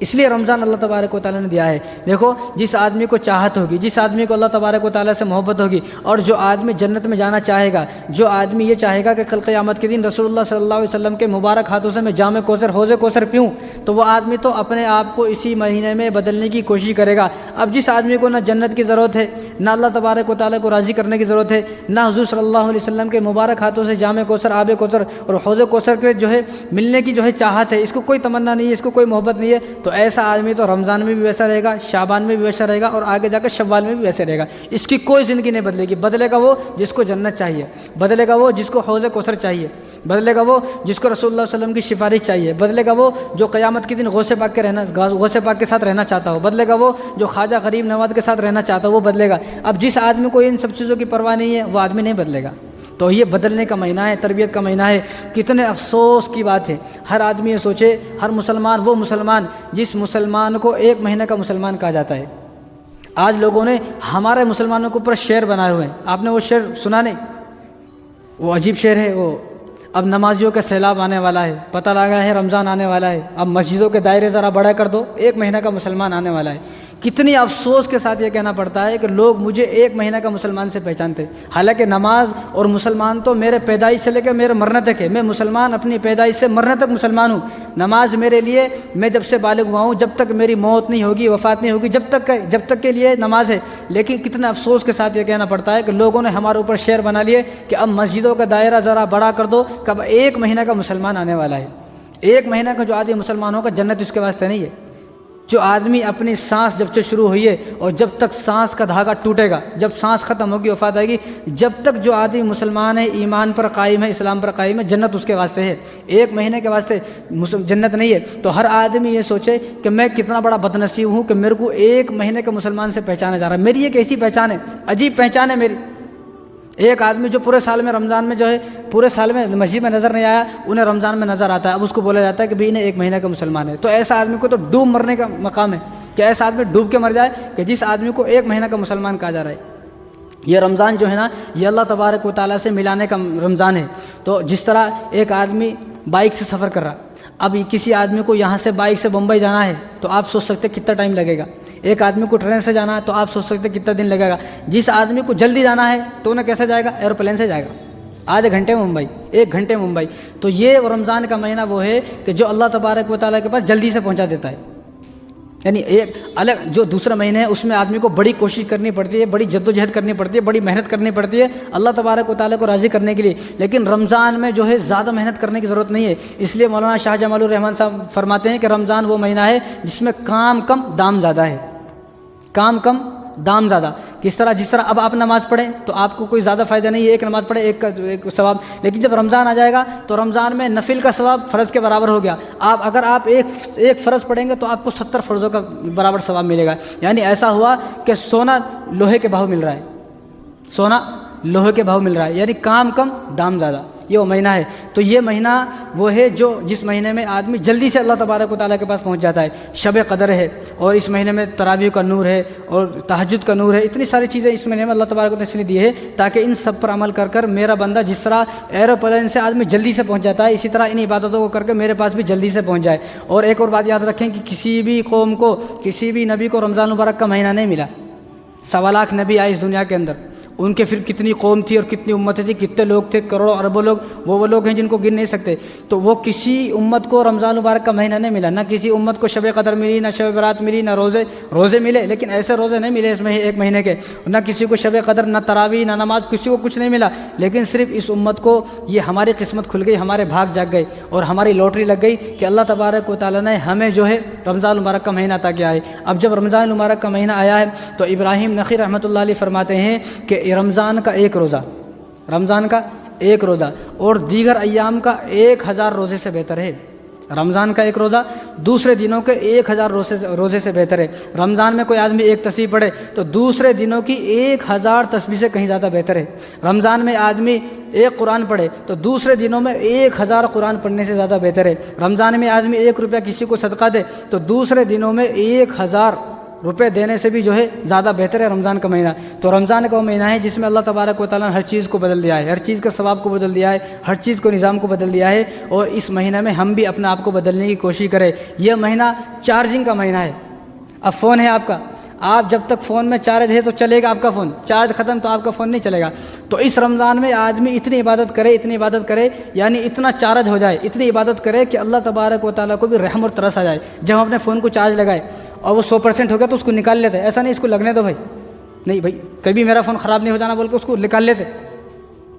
اس لیے رمضان اللہ تبارک و تعالیٰ نے دیا ہے۔ دیکھو، جس آدمی کو چاہت ہوگی، جس آدمی کو اللہ تبارک و تعالیٰ سے محبت ہوگی، اور جو آدمی جنت میں جانا چاہے گا، جو آدمی یہ چاہے گا کہ کل قیامت کے دن رسول اللہ صلی اللہ علیہ وسلم کے مبارک ہاتھوں سے میں جام کوثر، حوض کوثر پیوں، تو وہ آدمی تو اپنے آپ کو اسی مہینے میں بدلنے کی کوشش کرے گا۔ اب جس آدمی کو نہ جنت کی ضرورت ہے، نہ اللہ تبارک و تعالیٰ کو راضی کرنے کی ضرورت ہے، نہ حضور صلی اللہ علیہ وسلم کے مبارک ہاتھوں سے جام کوثر، آب کوثر اور حوض کوثر کے جو ہے ملنے کی جو ہے چاہت ہے، اس کو کوئی تمنا نہیں ہے، اس کو کوئی محبت نہیں ہے، تو ایسا آدمی تو رمضان میں بھی ویسا رہے گا، شعبان میں بھی ویسا رہے گا، اور آگے جا کر شوال میں بھی ویسے رہے گا۔ اس کی کوئی زندگی نہیں بدلے گی۔ بدلے گا وہ جس کو جنت چاہیے، بدلے گا وہ جس کو حوض کوثر چاہیے، بدلے گا وہ جس کو رسول اللہ صلی اللہ علیہ وسلم کی سفارش چاہیے، بدلے گا وہ جو قیامت کے دن غوث پاک کے ساتھ رہنا چاہتا ہو، بدلے گا وہ جو خواجہ غریب نواز کے ساتھ رہنا چاہتا ہو، وہ بدلے گا۔ اب جس آدمی کو ان سب چیزوں کی پرواہ نہیں ہے، وہ آدمی نہیں بدلے گا۔ تو یہ بدلنے کا مہینہ ہے، تربیت کا مہینہ ہے۔ کتنے افسوس کی بات ہے، ہر آدمی یہ سوچے، ہر مسلمان وہ مسلمان جس مسلمان کو 1 مہینے کا مسلمان کہا جاتا ہے۔ آج لوگوں نے ہمارے مسلمانوں کے اوپر شعر بنائے ہوئے ہیں، آپ نے وہ شعر سنا نہیں؟ وہ عجیب شعر ہے وہ، اب نمازیوں کا سیلاب آنے والا ہے، پتہ لگا ہے رمضان آنے والا ہے، اب مسجدوں کے دائرے ذرا بڑا کر دو، 1 مہینہ کا مسلمان آنے والا ہے۔ کتنی افسوس کے ساتھ یہ کہنا پڑتا ہے کہ لوگ مجھے 1 مہینہ کا مسلمان سے پہچانتے، حالانکہ نماز اور مسلمان تو میرے پیدائش سے لے کے میرے مرنے تک ہے۔ میں مسلمان اپنی پیدائش سے مرنے تک مسلمان ہوں۔ نماز میرے لیے، میں جب سے بالغ ہوا ہوں، جب تک میری موت نہیں ہوگی، وفات نہیں ہوگی، جب تک کے لیے نماز ہے۔ لیکن کتنا افسوس کے ساتھ یہ کہنا پڑتا ہے کہ لوگوں نے ہمارے اوپر شعر بنا لیے کہ اب مسجدوں کا دائرہ ذرا بڑا کر دو، کب 1 مہینہ کا مسلمان آنے والا ہے۔ 1 مہینہ کا جو آدمی مسلمان ہوگا، جنت اس کے واسطے نہیں ہے۔ جو آدمی اپنی سانس جب سے شروع ہوئی ہے اور جب تک سانس کا دھاگا ٹوٹے گا، جب سانس ختم ہوگی، وفات آئے گی، جب تک جو آدمی مسلمان ہے، ایمان پر قائم ہے، اسلام پر قائم ہے، جنت اس کے واسطے ہے۔ 1 مہینے کے واسطے جنت نہیں ہے۔ تو ہر آدمی یہ سوچے کہ میں کتنا بڑا بدنصیب ہوں کہ میرے کو 1 مہینے کے مسلمان سے پہچانا جا رہا ہے۔ میری ایک ایسی پہچان ہے، عجیب پہچان ہے میری۔ ایک آدمی جو پورے سال میں رمضان میں جو ہے پورے سال میں مسجد میں نظر نہیں آیا، انہیں رمضان میں نظر آتا ہے، اب اس کو بولا جاتا ہے کہ بھائی انہیں 1 مہینہ کا مسلمان ہے۔ تو ایسا آدمی کو تو ڈوب مرنے کا مقام ہے کہ ایسا آدمی ڈوب کے مر جائے کہ جس آدمی کو 1 مہینہ کا مسلمان کہا جا رہا ہے۔ یہ رمضان جو ہے نا، یہ اللہ تبارک و تعالیٰ سے ملانے کا رمضان ہے۔ تو جس طرح ایک آدمی بائک سے سفر کر رہا، اب کسی آدمی کو یہاں سے بائک سے بمبئی جانا ہے تو آپ سوچ سکتے کتنا ٹائم لگے گا۔ ایک آدمی کو ٹرین سے جانا ہے تو آپ سوچ سکتے کتنا دن لگے گا۔ جس آدمی کو جلدی جانا ہے تو انہیں کیسے جائے گا؟ ایروپلین سے جائے گا، آدھے گھنٹے ممبئی، 1 گھنٹے ممبئی۔ تو یہ رمضان کا مہینہ وہ ہے کہ جو اللہ تبارک و تعالیٰ کے پاس جلدی سے پہنچا دیتا ہے۔ یعنی ایک الگ جو دوسرا مہینہ ہے اس میں آدمی کو بڑی کوشش کرنی پڑتی ہے، بڑی جد و جہد کرنی پڑتی ہے، بڑی محنت کرنی پڑتی ہے اللہ تبارک و تعالیٰ کو راضی کرنے کے لیے، لیکن رمضان میں جو ہے زیادہ محنت کرنے کی ضرورت نہیں ہے۔ اس لیے مولانا شاہ جمال الرحمن صاحب فرماتے ہیں کہ رمضان وہ مہینہ ہے جس میں کام کم دام زیادہ ہے، کام کم دام زیادہ۔ کس طرح؟ جس طرح اب آپ نماز پڑھیں تو آپ کو کوئی زیادہ فائدہ نہیں ہے، ایک نماز پڑھیں ایک کا ایک ثواب، لیکن جب رمضان آ جائے گا تو رمضان میں نفل کا ثواب فرض کے برابر ہو گیا۔ اگر آپ ایک فرض پڑھیں گے تو آپ کو 70 فرضوں کا برابر ثواب ملے گا۔ یعنی ایسا ہوا کہ سونا لوہے کے بھاؤ مل رہا ہے، سونا لوہے کے بھاؤ مل رہا ہے، یعنی کام کم دام زیادہ، یہ وہ مہینہ ہے۔ تو یہ مہینہ وہ ہے جس مہینے میں آدمی جلدی سے اللہ تبارک و تعالیٰ کے پاس پہنچ جاتا ہے۔ شب قدر ہے، اور اس مہینے میں تراویح کا نور ہے، اور تہجد کا نور ہے، اتنی ساری چیزیں اس مہینے میں اللہ تبارک و تعالیٰ نے دی ہے تاکہ ان سب پر عمل کر میرا بندہ جس طرح ایروپلین سے آدمی جلدی سے پہنچ جاتا ہے، اسی طرح ان عبادتوں کو کر کے میرے پاس بھی جلدی سے پہنچ جائے۔ اور ایک اور بات یاد رکھیں کہ کسی بھی قوم کو، کسی بھی نبی کو رمضان مبارک کا مہینہ نہیں ملا۔ 1.25 لاکھ نبی آئے اس دنیا کے اندر، ان کے پھر کتنی قوم تھی اور کتنی امتیں تھی، کتنے لوگ تھے، کروڑوں اربوں لوگ، وہ لوگ ہیں جن کو گن نہیں سکتے۔ تو وہ کسی امت کو رمضان مبارک کا مہینہ نہیں ملا، نہ کسی امت کو شب قدر ملی، نہ شب برات ملی، نہ روزے ملے، لیکن ایسے روزے نہیں ملے اس میں ایک مہینے کے، نہ کسی کو شب قدر، نہ تراویح، نہ نماز، کسی کو کچھ نہیں ملا، لیکن صرف اس امت کو یہ ہماری قسمت کھل گئی، ہمارے بھاگ جاگ گئے اور ہماری لاٹری لگ گئی کہ اللہ تبارک و تعالیٰ نے ہمیں جو ہے رمضان مبارک کا مہینہ عطا کیا ہے۔ اب جب رمضان مبارک کا مہینہ آیا ہے تو ابراہیم نخعی رحمۃ اللہ علیہ فرماتے ہیں کہ رمضان کا ایک روزہ اور دیگر ایام کا 1000 روزے سے بہتر ہے۔ رمضان کا ایک روزہ دوسرے دنوں کے 1000 روزے سے بہتر ہے۔ رمضان میں کوئی آدمی ایک تسبیح پڑھے تو دوسرے دنوں کی 1000 تسبیح سے کہیں زیادہ بہتر ہے۔ رمضان میں آدمی ایک قرآن پڑھے تو دوسرے دنوں میں 1000 قرآن پڑھنے سے زیادہ بہتر ہے۔ رمضان میں آدمی 1 روپیہ کسی کو صدقہ دے تو دوسرے دنوں میں 1000 روپے دینے سے بھی جو ہے زیادہ بہتر ہے رمضان کا مہینہ۔ تو رمضان کا وہ مہینہ ہے جس میں اللہ تبارک و تعالیٰ نے ہر چیز کو بدل دیا ہے، ہر چیز کے ثواب کو بدل دیا ہے، ہر چیز کو نظام کو بدل دیا ہے، اور اس مہینہ میں ہم بھی اپنے آپ کو بدلنے کی کوشش کریں۔ یہ مہینہ چارجنگ کا مہینہ ہے۔ اب فون ہے آپ کا، آپ جب تک فون میں چارج ہے تو چلے گا آپ کا فون، چارج ختم تو آپ کا فون نہیں چلے گا۔ تو اس رمضان میں آدمی اتنی عبادت کرے، یعنی اتنا چارج ہو جائے، اتنی عبادت کرے کہ اللہ تبارک و تعالیٰ کو بھی رحم اور ترس آ جائے۔ جب ہم اپنے فون کو چارج لگائے اور وہ 100% ہو گیا تو اس کو نکال لیتے، ایسا نہیں اس کو لگنے دو بھائی، نہیں بھائی کبھی میرا فون خراب نہیں ہو جانا بول کے اس کو نکال لیتے۔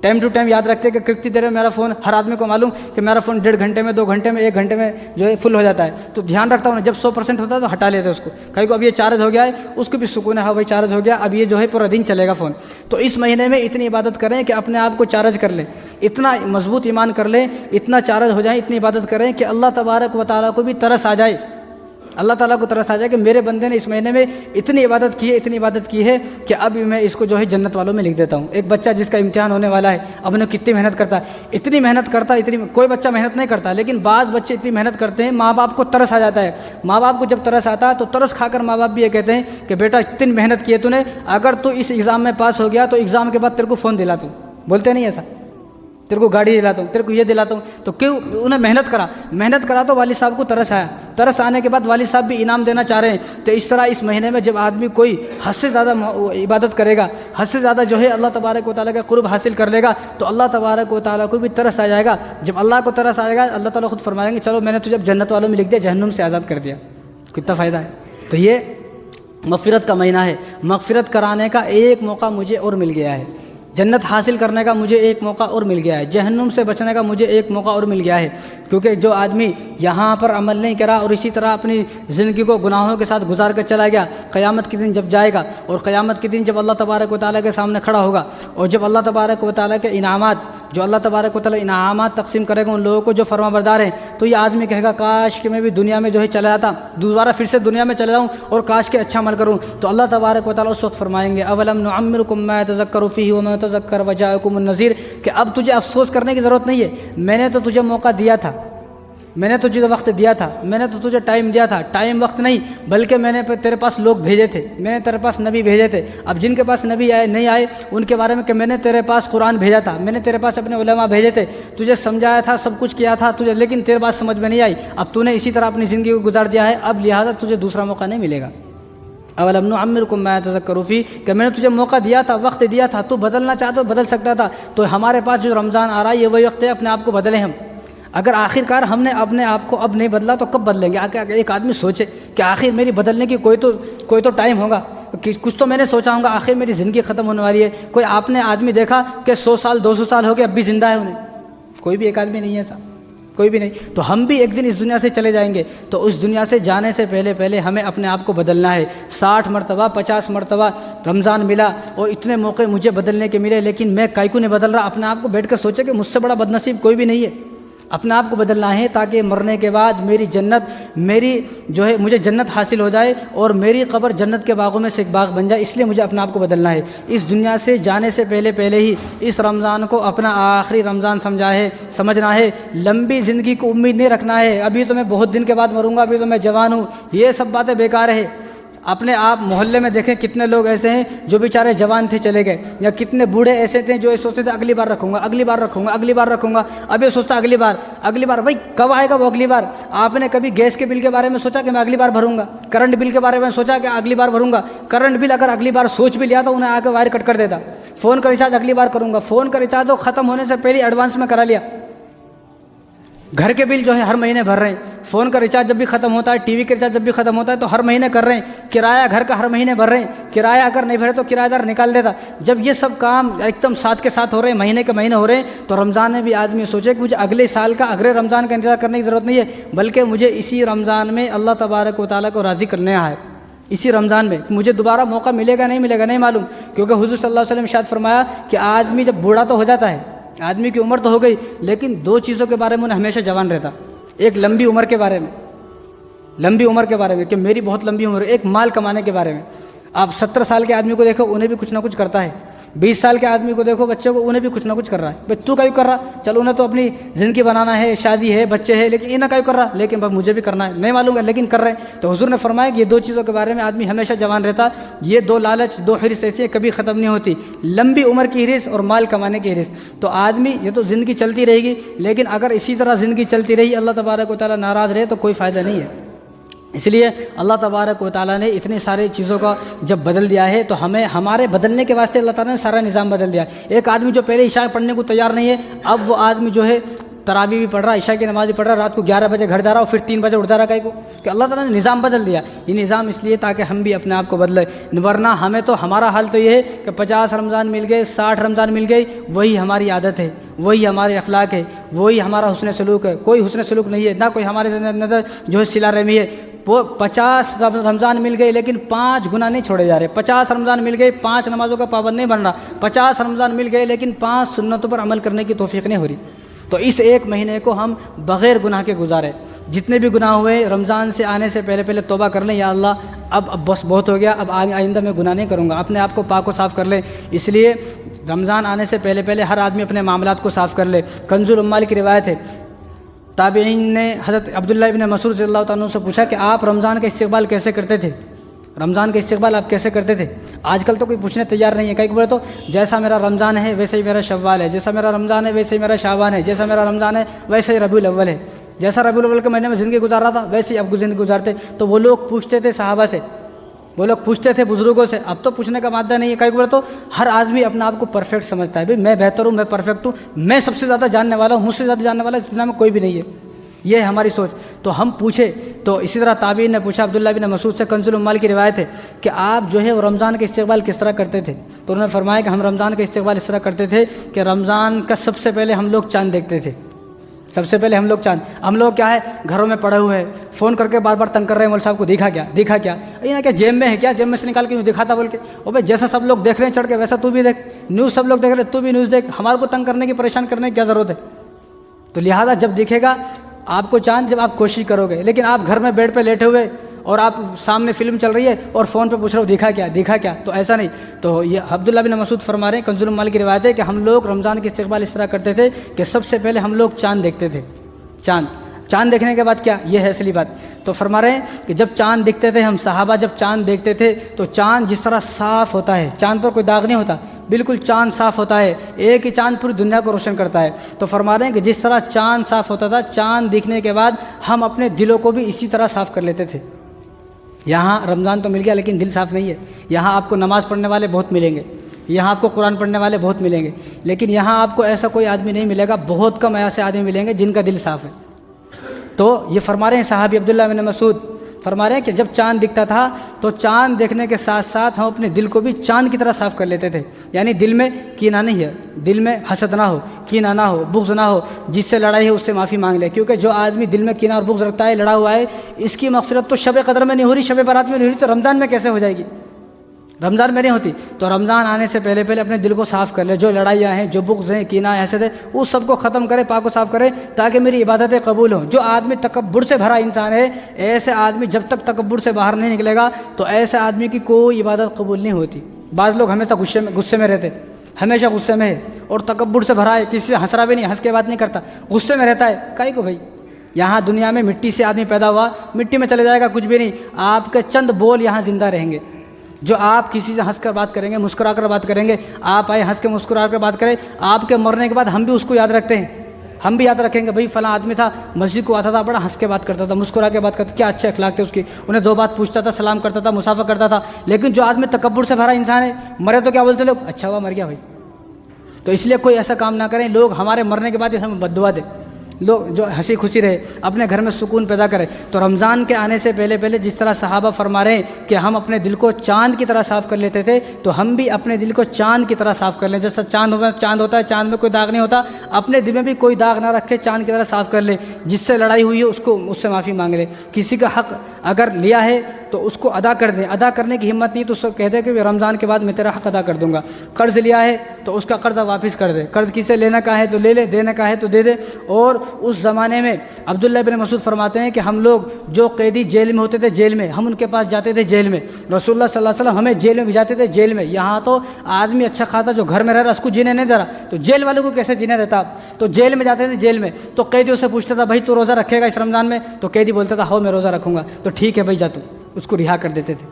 ٹائم ٹو ٹائم یاد رکھتے کہ کتنی دیر میں میرا فون، ہر آدمی کو معلوم کہ میرا فون 1.5 گھنٹے میں، 2 گھنٹے میں، 1 گھنٹے میں جو ہے فل ہو جاتا ہے، تو دھیان رکھتا ہوں جب 100% ہوتا ہے تو ہٹا لیتے اس کو، کہیں کو اب یہ چارج ہو گیا ہے اس کو بھی سکون ہے، ہاں بھائی چارج ہو گیا، اب یہ جو ہے پورا دن چلے گا فون۔ تو اس مہینے میں اتنی عبادت کریں کہ اپنے آپ کو چارج کر لیں، اتنا مضبوط ایمان کر لیں، اتنا چارج ہو جائیں، اتنی عبادت کریں کہ اللہ تبارک و تعالیٰ کو بھی ترس آ جائے، اللہ تعالیٰ کو ترس آ جائے کہ میرے بندے نے اس مہینے میں اتنی عبادت کی ہے کہ اب میں اس کو جو ہے جنت والوں میں لکھ دیتا ہوں۔ ایک بچہ جس کا امتحان ہونے والا ہے، اب انہیں کتنی محنت کرتا ہے، اتنی محنت کرتا ہے، کوئی بچہ محنت نہیں کرتا لیکن بعض بچے اتنی محنت کرتے ہیں، ماں باپ کو ترس آ جاتا ہے۔ ماں باپ کو جب ترس آتا ہے تو ترس کھا کر ماں باپ بھی یہ کہتے ہیں کہ بیٹا اتنی محنت کی ہے تو نے، اگر تو اس ایگزام میں پاس ہو گیا تو ایگزام کے بعد تیرے کو فون دلاتا ہوں، بولتے نہیں ایسا، تیرے کو گاڑی دلاتا ہوں، تیرے کو یہ دلاتا ہوں۔ تو کیوں؟ انہیں محنت کرا تو والد صاحب کو ترس آیا، ترس آنے کے بعد والد صاحب بھی انعام دینا چاہ رہے ہیں۔ تو اس طرح اس مہینے میں جب آدمی کوئی حد سے زیادہ عبادت کرے گا، حد سے زیادہ جو ہے اللہ تبارک و تعالیٰ کا قرب حاصل کر لے گا تو اللہ تبارک و تعالیٰ کو بھی ترس آ جائے گا۔ جب اللہ کو ترس آئے گا اللہ تعالیٰ خود فرمائیں گے چلو میں نے تجھے جنت والوں میں لکھ دیا، جہنم سے آزاد کر دیا، کتنا فائدہ ہے۔ تو یہ مغفرت کا مہینہ ہے، مغفرت کرانے کا ایک موقع مجھے اور مل گیا ہے، جنت حاصل کرنے کا مجھے ایک موقع اور مل گیا ہے، جہنم سے بچنے کا مجھے ایک موقع اور مل گیا ہے، کیونکہ جو آدمی یہاں پر عمل نہیں کرا اور اسی طرح اپنی زندگی کو گناہوں کے ساتھ گزار کر چلا گیا، قیامت کے دن جب جائے گا اور قیامت کے دن جب اللہ تبارک و تعالیٰ کے سامنے کھڑا ہوگا اور جب اللہ تبارک و تعالیٰ کے انعامات، جو اللہ تبارک و تعالیٰ انعامات تقسیم کرے گا ان لوگوں کو جو فرما بردار ہیں، تو یہ آدمی کہے گا کاش کہ میں بھی دنیا میں جو ہے چلا جاتا، دوبارہ پھر سے دنیا میں چلا جاؤں اور کاش کہ اچھا عمل کروں۔ تو اللہ تبارک و تعالیٰ اس وقت فرمائیں گے اولم نعمرکم ما یتذکر فیہ ومن یتذکر وجاءکم النذیر، کہ اب تجھے افسوس کرنے کی ضرورت نہیں ہے، میں نے تو تجھے موقع دیا تھا، میں نے تجھے وقت دیا تھا، میں نے تو تجھے ٹائم دیا تھا، ٹائم وقت نہیں بلکہ میں نے تیرے پاس لوگ بھیجے تھے، میں نے تیرے پاس نبی بھیجے تھے۔ اب جن کے پاس نبی آئے نہیں آئے ان کے بارے میں کہ میں نے تیرے پاس قرآن بھیجا تھا، میں نے تیرے پاس اپنے علماء بھیجے تھے، تجھے سمجھایا تھا، سب کچھ کیا تھا تجھے، لیکن تیرے بات سمجھ میں نہیں آئی، اب تو نے اسی طرح اپنی زندگی کو گزار دیا ہے، اب لہٰذا تجھے دوسرا موقع نہیں ملے گا۔ اولم نعمرکم ما یتذکر فیہ، کہ میں نے تجھے موقع دیا تھا، وقت دیا تھا، تو بدلنا چاہتا تو بدل سکتا تھا۔ تو ہمارے پاس جو رمضان آ رہا ہے یہ وہی وقت ہے اپنے آپ کو بدلیں ہم، اگر آخر کار ہم نے اپنے آپ کو اب نہیں بدلا تو کب بدلیں گے؟ ایک آدمی سوچے کہ آخر میری بدلنے کی کوئی تو ٹائم ہوگا، کچھ تو میں نے سوچا ہوگا، آخر میری زندگی ختم ہونے والی ہے۔ کوئی آپ نے آدمی دیکھا کہ 100 سال 200 سال ہو گئے اب بھی زندہ ہے انہیں؟ کوئی بھی ایک آدمی نہیں ہے ایسا، کوئی بھی نہیں۔ تو ہم بھی ایک دن اس دنیا سے چلے جائیں گے، تو اس دنیا سے جانے سے پہلے ہمیں اپنے آپ کو بدلنا ہے۔ 60 مرتبہ 50 مرتبہ رمضان ملا اور اتنے موقع مجھے بدلنے کے ملے، لیکن میں کائیں کو نہیں بدل رہا؟ اپنے آپ کو بیٹھ کر سوچے کہ مجھ سے بڑا بدنصیب کوئی بھی نہیں ہے۔ اپنے آپ کو بدلنا ہے تاکہ مرنے کے بعد مجھے جنت حاصل ہو جائے اور میری قبر جنت کے باغوں میں سے ایک باغ بن جائے۔ اس لیے مجھے اپنے آپ کو بدلنا ہے۔ اس دنیا سے جانے سے پہلے ہی اس رمضان کو اپنا آخری رمضان سمجھنا ہے۔ لمبی زندگی کو امید نہیں رکھنا ہے، ابھی تو میں بہت دن کے بعد مروں گا، ابھی تو میں جوان ہوں، یہ سب باتیں بیکار ہے۔ اپنے آپ محلے میں دیکھیں کتنے لوگ ایسے ہیں جو بیچارے جوان تھے چلے گئے، یا کتنے بوڑھے ایسے تھے جو سوچتے تھے اگلی بار رکھوں گا، اگلی بار رکھوں گا، اگلی بار رکھوں گا، اب یہ سوچتا اگلی بار۔ بھائی کب آئے گا وہ اگلی بار؟ آپ نے کبھی گیس کے بل کے بارے میں سوچا کہ میں اگلی بار بھروں گا؟ کرنٹ بل کے بارے میں سوچا کہ اگلی بار بھروں گا؟ کرنٹ بل اگر اگلی بار سوچ بھی لیا تو انہیں آ کے وائر کٹ کر دیتا۔ فون کا ریچارج اگلی بار کروں گا، فون کا ریچارج تو ختم ہونے سے پہلے ایڈوانس میں کرا لیا۔ گھر کے بل جو ہے ہر مہینے بھر رہے ہیں، فون کا ریچارج جب بھی ختم ہوتا ہے، ٹی وی کا ریچارج جب بھی ختم ہوتا ہے تو ہر مہینے کر رہے ہیں، کرایہ گھر کا ہر مہینے بھر رہے ہیں، کرایہ اگر نہیں بھرے تو کرایہ دار نکال دیتا۔ جب یہ سب کام ایک دم ساتھ کے ساتھ ہو رہے ہیں، مہینے کے مہینے ہو رہے ہیں، تو رمضان میں بھی آدمی سوچے کہ مجھے اگلے سال کا اگلے رمضان کا انتظار کرنے کی ضرورت نہیں ہے، بلکہ مجھے اسی رمضان میں اللہ تبارک و تعالیٰ کو راضی کرنے ہے۔ اسی رمضان میں مجھے دوبارہ موقع ملے گا نہیں معلوم، کیونکہ حضور صلی اللہ علیہ وسلم ارشاد فرمایا کہ آدمی جب بوڑھا تو ہو جاتا ہے، آدمی کی عمر تو ہو گئی، لیکن 2 چیزوں کے بارے میں انہیں ہمیشہ جوان رہتا۔ ایک لمبی عمر کے بارے میں کہ میری بہت لمبی عمر ہے، ایک مال کمانے کے بارے میں۔ آپ 70 سال کے آدمی کو دیکھو، انہیں بھی کچھ نہ کچھ کرتا ہے۔ 20 سال کے آدمی کو دیکھو، بچوں کو، انہیں بھی کچھ نہ کچھ کر رہا ہے۔ بھائی تو کیوں کر رہا؟ چلو انہیں تو اپنی زندگی بنانا ہے، شادی ہے، بچے ہیں، لیکن انہیں کیوں کر رہا؟ لیکن بھائی مجھے بھی کرنا ہے، نہیں معلوم ہے لیکن کر رہے ہیں۔ تو حضور نے فرمایا کہ یہ 2 چیزوں کے بارے میں آدمی ہمیشہ جوان رہتا۔ یہ 2 لالچ، 2 حرص ایسی کبھی ختم نہیں ہوتی، لمبی عمر کی حرص اور مال کمانے کی حرص۔ تو آدمی یہ تو زندگی چلتی رہے گی، لیکن اگر اسی طرح زندگی چلتی رہی، اللہ تبارک و تعالیٰ ناراض رہے تو کوئی فائدہ نہیں ہے۔ اس لیے اللہ تبارک و تعالیٰ نے اتنے سارے چیزوں کا جب بدل دیا ہے تو ہمیں ہمارے بدلنے کے واسطے اللہ تعالیٰ نے سارا نظام بدل دیا۔ ایک آدمی جو پہلے عشاء پڑھنے کو تیار نہیں ہے، اب وہ آدمی جو ہے تراویح بھی پڑھ رہا، عشاء کی نماز بھی پڑھ رہا، رات کو 11 بجے گھر جا رہا اور پھر 3 بجے اٹھ جا رہا، کہ اللہ تعالیٰ نے نظام بدل دیا۔ یہ نظام اس لیے تاکہ ہم بھی اپنے آپ کو بدلیں، ورنہ ہمارا حال تو یہ ہے کہ 50 رمضان مل گئے، 60 رمضان مل گئی، وہی ہماری عادت ہے، وہی ہمارے اخلاق ہے، وہی ہمارا حسن سلوک ہے۔ کوئی حسن سلوک نہیں ہے، نہ کوئی ہمارے اندر جو ہے صلہ رحمی ہے۔ وہ 50 رمضان مل گئے لیکن 5 گناہ نہیں چھوڑے جا رہے، 50 رمضان مل گئے 5 نمازوں کا پابند نہیں بن رہا، 50 رمضان مل گئے لیکن 5 سنتوں پر عمل کرنے کی توفیق نہیں ہو رہی۔ تو اس ایک مہینے کو ہم بغیر گناہ کے گزارے، جتنے بھی گناہ ہوئے رمضان سے آنے سے پہلے توبہ کر لیں، یا اللہ اب بس بہت ہو گیا، اب آئندہ میں گناہ نہیں کروں گا، اپنے آپ کو پاک و صاف کر لیں۔ اس لیے رمضان آنے سے پہلے ہر آدمی اپنے معاملات کو صاف کر لے۔ کنز العمال کی روایت ہے، تابعین نے حضرت عبداللہ ابن مسعود رضی اللہ تعالیٰ عنہ سے پوچھا کہ آپ رمضان کا استقبال کیسے کرتے تھے؟ رمضان کا استقبال آپ کیسے کرتے تھے؟ آج کل تو کوئی پوچھنے تیار نہیں ہے، کئی بولے تو جیسا میرا رمضان ہے ویسے ہی میرا شوال ہے، جیسا میرا رمضان ہے ویسے ہی میرا شعبان ہے، جیسا میرا رمضان ہے ویسے ہی ربیع الاول ہے، جیسا ربیع الاول کے مہینے میں زندگی گزار رہا تھا ویسے ہی اب زندگی گزارتے۔ تو وہ لوگ پوچھتے تھے صحابہ سے، وہ لوگ پوچھتے تھے بزرگوں سے، اب تو پوچھنے کا مادہ نہیں ہے۔ کئی بولے تو ہر آدمی اپنے آپ کو پرفیکٹ سمجھتا ہے، بھائی میں بہتر ہوں، میں پرفیکٹ ہوں، میں سب سے زیادہ جاننے والا ہوں، مجھ سے زیادہ جاننے والا اس دنیا میں کوئی بھی نہیں ہے، یہ ہے ہماری سوچ۔ تو ہم پوچھے، تو اسی طرح تابعین نے پوچھا، عبداللہ بن مسعود سے کنز العمال کی روایت ہے کہ آپ جو ہے وہ رمضان کے استقبال کس طرح کرتے تھے؟ تو انہوں نے فرمایا کہ ہم رمضان کا استقبال اس طرح کرتے تھے کہ رمضان کا سب سے پہلے ہم لوگ چاند دیکھتے تھے، سب سے پہلے ہم لوگ کیا ہے گھروں میں پڑے ہوئے ہیں، فون کر کے بار بار تنگ کر رہے ہیں، مول صاحب کو دیکھا کیا یہ نہ کہ جیب میں ہے کیا، جیب میں سے نکال کے یوں دکھاتا بول کے، او بھائی جیسا سب لوگ دیکھ رہے ہیں چڑھ کے ویسا تو بھی دیکھ، نیوز سب لوگ دیکھ رہے ہیں تو بھی نیوز دیکھ، ہمارے کو تنگ کرنے کی پریشان کرنے کی کیا ضرورت ہے؟ تو لہٰذا جب دکھے گا آپ کو چاند، جب آپ کوشش کرو گے، لیکن آپ گھر میں بیڈ پہ لیٹے ہوئے اور آپ سامنے فلم چل رہی ہے اور فون پہ پوچھ رہے ہو دیکھا کیا، تو ایسا نہیں۔ تو یہ عبداللہ بن مسعود فرما رہے ہیں، کنز العمال کی روایت ہے کہ ہم لوگ رمضان کے استقبال اس طرح کرتے تھے کہ سب سے پہلے ہم لوگ چاند دیکھتے تھے، چاند دیکھنے کے بعد کیا، یہ ہے اصلی بات۔ تو فرما رہے ہیں کہ جب چاند دکھتے تھے، ہم صحابہ جب چاند دیکھتے تھے تو چاند جس طرح صاف ہوتا ہے، چاند پر کوئی داغ نہیں ہوتا، بالکل چاند صاف ہوتا ہے، ایک ہی چاند پوری دنیا کو روشن کرتا ہے۔ تو فرما رہے ہیں کہ جس طرح چاند صاف ہوتا تھا، چاند دیکھنے کے بعد ہم اپنے دلوں کو بھی اسی طرح صاف کر لیتے تھے۔ یہاں رمضان تو مل گیا لیکن دل صاف نہیں ہے، یہاں آپ کو نماز پڑھنے والے بہت ملیں گے، یہاں آپ کو قرآن پڑھنے والے بہت ملیں گے، لیکن یہاں آپ کو ایسا کوئی آدمی نہیں ملے گا، بہت کم ایسے آدمی ملیں گے جن کا دل صاف ہے۔ تو یہ فرما رہے ہیں صحابی عبداللہ بن مسعود، فرما رہے ہیں کہ جب چاند دکھتا تھا تو چاند دیکھنے کے ساتھ ساتھ ہم اپنے دل کو بھی چاند کی طرح صاف کر لیتے تھے، یعنی دل میں کینہ نہیں ہے، دل میں حسد نہ ہو، کینہ نہ ہو، بغض نہ ہو، جس سے لڑائی ہے اس سے معافی مانگ لے، کیونکہ جو آدمی دل میں کینہ اور بغض رکھتا ہے، لڑا ہوا ہے، اس کی مغفرت تو شب قدر میں نہیں ہو رہی، شب برات میں نہیں ہو رہی، تو رمضان میں کیسے ہو جائے گی؟ رمضان میں نہیں ہوتی۔ تو رمضان آنے سے پہلے اپنے دل کو صاف کر لے، جو لڑائیاں ہیں، جو بغض ہیں، کینہ ہے، حسد ہے، اس سب کو ختم کرے، پاک و صاف کرے، تاکہ میری عبادتیں قبول ہوں۔ جو آدمی تکبر سے بھرا انسان ہے، ایسے آدمی جب تک تکبر سے باہر نہیں نکلے گا تو ایسے آدمی کی کوئی عبادت قبول نہیں ہوتی۔ بعض لوگ ہمیشہ غصے میں رہتے، ہمیشہ غصے میں ہے اور تکبر سے بھرا ہے، کسی سے ہنس رہا بھی نہیں، ہنس کے بات نہیں کرتا، غصے میں رہتا ہے، کائی کو بھائی؟ یہاں دنیا میں مٹی سے آدمی پیدا ہوا، مٹی میں چلے جائے گا، کچھ بھی نہیں، آپ کے چند بول یہاں زندہ رہیں گے۔ جو آپ کسی سے ہنس کر بات کریں گے، مسکرا کر بات کریں گے، آپ آئے ہنس کے مسکرا کر بات کریں، آپ کے مرنے کے بعد ہم بھی اس کو یاد رکھتے ہیں، ہم بھی یاد رکھیں گے بھائی فلاں آدمی تھا، مسجد کو آتا تھا، بڑا ہنس کے بات کرتا تھا، مسکرا کے بات کرتا تھا، کیا اچھے اخلاق تھے اس کی، انہیں دو بات پوچھتا تھا، سلام کرتا تھا، مسافہ کرتا تھا۔ لیکن جو آدمی تکبر سے بھرا انسان ہے، مرے تو کیا بولتے لوگ؟ اچھا ہوا مر گیا بھائی۔ تو اس لیے کوئی ایسا کام نہ کریں لوگ ہمارے مرنے کے بعد ہمیں بد دعا دے، لوگ جو ہنسی خوشی رہے، اپنے گھر میں سکون پیدا کرے۔ تو رمضان کے آنے سے پہلے جس طرح صحابہ فرما رہے ہیں کہ ہم اپنے دل کو چاند کی طرح صاف کر لیتے تھے، تو ہم بھی اپنے دل کو چاند کی طرح صاف کر لیں۔ جیسا چاند ہوتا ہے، چاند میں کوئی داغ نہیں ہوتا، اپنے دل میں بھی کوئی داغ نہ رکھے، چاند کی طرح صاف کر لیں۔ جس سے لڑائی ہوئی ہے اس سے معافی مانگ لیں۔ کسی کا حق اگر لیا ہے تو اس کو ادا کر دیں، ادا کرنے کی ہمت نہیں تو اس کو کہہ دیں کہ رمضان کے بعد میں تیرا حق ادا کر دوں گا۔ قرض لیا ہے تو اس کا قرضہ واپس کر دے، قرض کسی سے لینا کا ہے تو لے لے، دینے کا ہے تو دے دے۔ اور اس زمانے میں عبداللہ بن مسعود فرماتے ہیں کہ ہم لوگ جو قیدی جیل میں ہوتے تھے، جیل میں ہم ان کے پاس جاتے تھے، جیل میں رسول اللہ صلی اللہ علیہ وسلم ہمیں جیل میں بھجاتے تھے، جیل میں۔ یہاں تو آدمی اچھا خاصا جو گھر میں رہ رہا اس کو جینے نہیں دے رہا، تو جیل والوں کو کیسے جینے دیتا آپ؟ تو جیل میں جاتے تھے، جیل میں تو قیدیوں سے پوچھتا تھا بھائی تو روزہ رکھے گا اس رمضان میں؟ تو قیدی بولتا تھا ہاں میں روزہ رکھوں گا، تو ٹھیک ہے بھائی جا تو، اس کو رہا کر دیتے تھے۔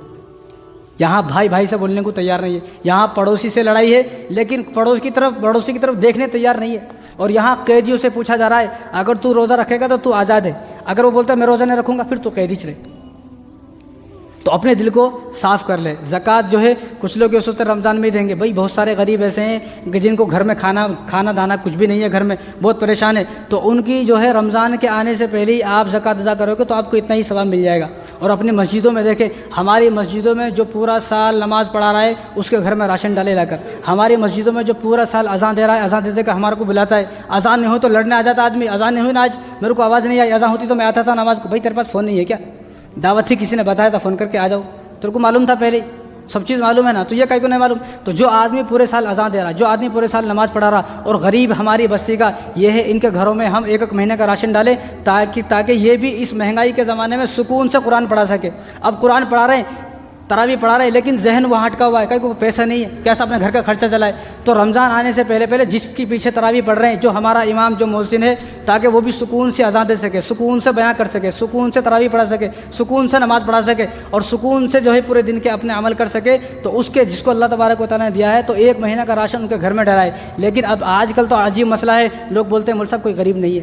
یہاں بھائی سے بولنے کو تیار نہیں ہے، یہاں پڑوسی سے لڑائی ہے لیکن پڑوسی کی طرف دیکھنے تیار نہیں ہے۔ اور یہاں قیدیوں سے پوچھا جا رہا ہے اگر تو روزہ رکھے گا تو تو آزاد ہے، اگر وہ بولتا ہے میں روزہ نہیں رکھوں گا پھر تو قیدی چ رہے۔ تو اپنے دل کو صاف کر لے۔ زکوٰۃ جو ہے کچھ لوگ یہ سوچتے رمضان میں ہی دیں گے، بھائی بہت سارے غریب ایسے ہیں کہ جن کو گھر میں کھانا دانا کچھ بھی نہیں ہے، گھر میں بہت پریشان ہے، تو ان کی جو ہے رمضان کے آنے سے پہلے ہی آپ زکوٰۃ ادا کرو گے تو آپ کو اتنا ہی ثواب مل جائے گا۔ اور اپنی مسجدوں میں دیکھیں، ہماری مسجدوں میں جو پورا سال نماز پڑھا رہا ہے اس کے گھر میں راشن ڈالے لا کر، ہماری مسجدوں میں جو پورا سال اذان دے رہا ہے، اذان دیتے کہ ہمارے کو بلاتا ہے، اذان نہیں ہو تو لڑنے آ جاتا آدمی، اذان نہیں ہوئی نا آج میرے کو آواز نہیں آئی، اذان ہوتی تو میں آتا تھا نماز کو۔ بھائی تیرے پاس فون نہیں ہے کیا؟ دعوت تھی کسی نے بتایا تھا فون کر کے آ جاؤ، تیرے کو معلوم تھا پہلے، سب چیز معلوم ہے نا، تو یہ کہیں کو نہیں معلوم؟ تو جو آدمی پورے سال اذان دے رہا، جو آدمی پورے سال نماز پڑھا رہا، اور غریب ہماری بستی کا یہ ہے، ان کے گھروں میں ہم ایک مہینے کا راشن ڈالیں تاکہ یہ بھی اس مہنگائی کے زمانے میں سکون سے قرآن پڑھا سکے۔ اب قرآن پڑھا رہے ہیں، تراویح پڑھا رہے ہیں، لیکن ذہن وہاں اٹکا ہوا ہے، کہیں کو پیسہ نہیں ہے، کیسا اپنے گھر کا خرچہ چلائے؟ تو رمضان آنے سے پہلے جس کے پیچھے تراویح پڑھ رہے ہیں، جو ہمارا امام جو مؤذن ہے، تاکہ وہ بھی سکون سے اذان دے سکے، سکون سے بیان کر سکے، سکون سے تراویح پڑھا سکے، سکون سے نماز پڑھا سکے، اور سکون سے جو ہے پورے دن کے اپنے عمل کر سکے، تو اس کے جس کو اللہ تبارک و تعالیٰ نے دیا ہے تو ایک مہینہ کا راشن ان کے گھر میں ڈالائے۔ لیکن اب آج کل تو عجیب مسئلہ ہے، لوگ بولتے ہیں مول صاحب کوئی غریب نہیں ہے۔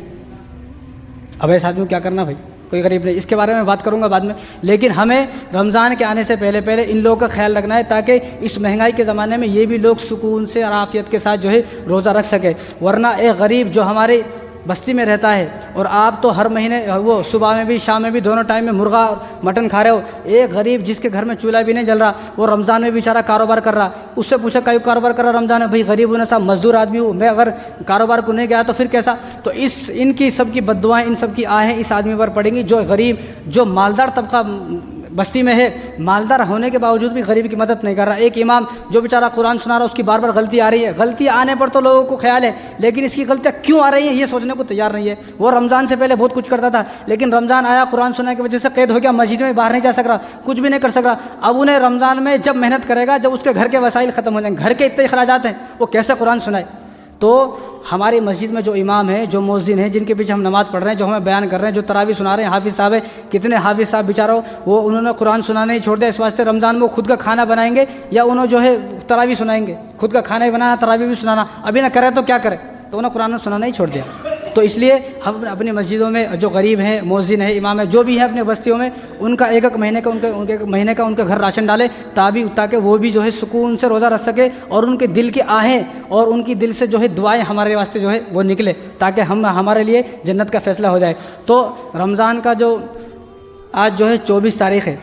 اب ایسے آدمی کو کیا کرنا بھائی؟ کوئی غریب نہیں، اس کے بارے میں بات کروں گا بعد میں، لیکن ہمیں رمضان کے آنے سے پہلے ان لوگوں کا خیال رکھنا ہے تاکہ اس مہنگائی کے زمانے میں یہ بھی لوگ سکون سے اور عافیت کے ساتھ جو ہے روزہ رکھ سکے۔ ورنہ ایک غریب جو ہمارے بستی میں رہتا ہے اور آپ تو ہر مہینے وہ صبح میں بھی شام میں بھی دونوں ٹائم میں مرغا اور مٹن کھا رہے ہو، ایک غریب جس کے گھر میں چولہا بھی نہیں جل رہا، وہ رمضان میں بیچارہ کاروبار کر رہا، اس سے پوچھا کیوں کاروبار کر رہا رمضان میں؟ بھائی غریب ہونا صاحب مزدور آدمی ہوں میں، اگر کاروبار کو نہیں گیا تو پھر کیسا؟ تو ان کی سب کی بد دعائیں، ان سب کی آہیں اس آدمی پر پڑیں گی جو غریب، جو مالدار طبقہ بستی میں ہے، مالدار ہونے کے باوجود بھی غریب کی مدد نہیں کر رہا۔ ایک امام جو بیچارہ قرآن سنا رہا، اس کی بار بار غلطی آ رہی ہے، غلطی آنے پر تو لوگوں کو خیال ہے، لیکن اس کی غلطیاں کیوں آ رہی ہیں یہ سوچنے کو تیار نہیں ہے۔ وہ رمضان سے پہلے بہت کچھ کرتا تھا، لیکن رمضان آیا، قرآن سننے کی وجہ سے قید ہو گیا، مسجد میں باہر نہیں جا سک رہا، کچھ بھی نہیں کر سک رہا۔ اب انہیں رمضان میں جب محنت کرے گا، جب اس کے گھر کے وسائل ختم ہو جائیں گے، گھر کے اتنے اخراجات ہیں، وہ کیسے قرآن سنائے؟ تو ہماری مسجد میں جو امام ہیں، جو مؤذن ہیں، جن کے پیچھے ہم نماز پڑھ رہے ہیں، جو ہمیں بیان کر رہے ہیں، جو تراویح سنا رہے ہیں، حافظ صاحب ہیں، کتنے حافظ صاحب بیچاروں وہ انہوں نے قرآن سنانا ہی چھوڑ دیا، اس واسطے رمضان میں وہ خود کا کھانا بنائیں گے یا انہوں جو ہے تراویح سنائیں گے، خود کا کھانا ہی بنانا، تراویح بھی سنانا، ابھی نہ کرے تو کیا کرے، تو انہوں نے قرآن سنانا ہی چھوڑ دیا۔ تو اس لیے ہم اپنی مسجدوں میں جو غریب ہیں، مؤذن ہیں، امام ہیں، جو بھی ہیں اپنے بستیوں میں، ان کا ایک مہینے کا ان کے گھر راشن ڈالے، تاکہ وہ بھی جو ہے سکون سے روزہ رکھ سکے، اور ان کے دل کی آہیں اور ان کی دل سے جو ہے دعائیں ہمارے واسطے جو ہے وہ نکلے، تاکہ ہمارے لیے جنت کا فیصلہ ہو جائے۔ تو رمضان کا جو آج جو ہے 24 تاریخ ہے،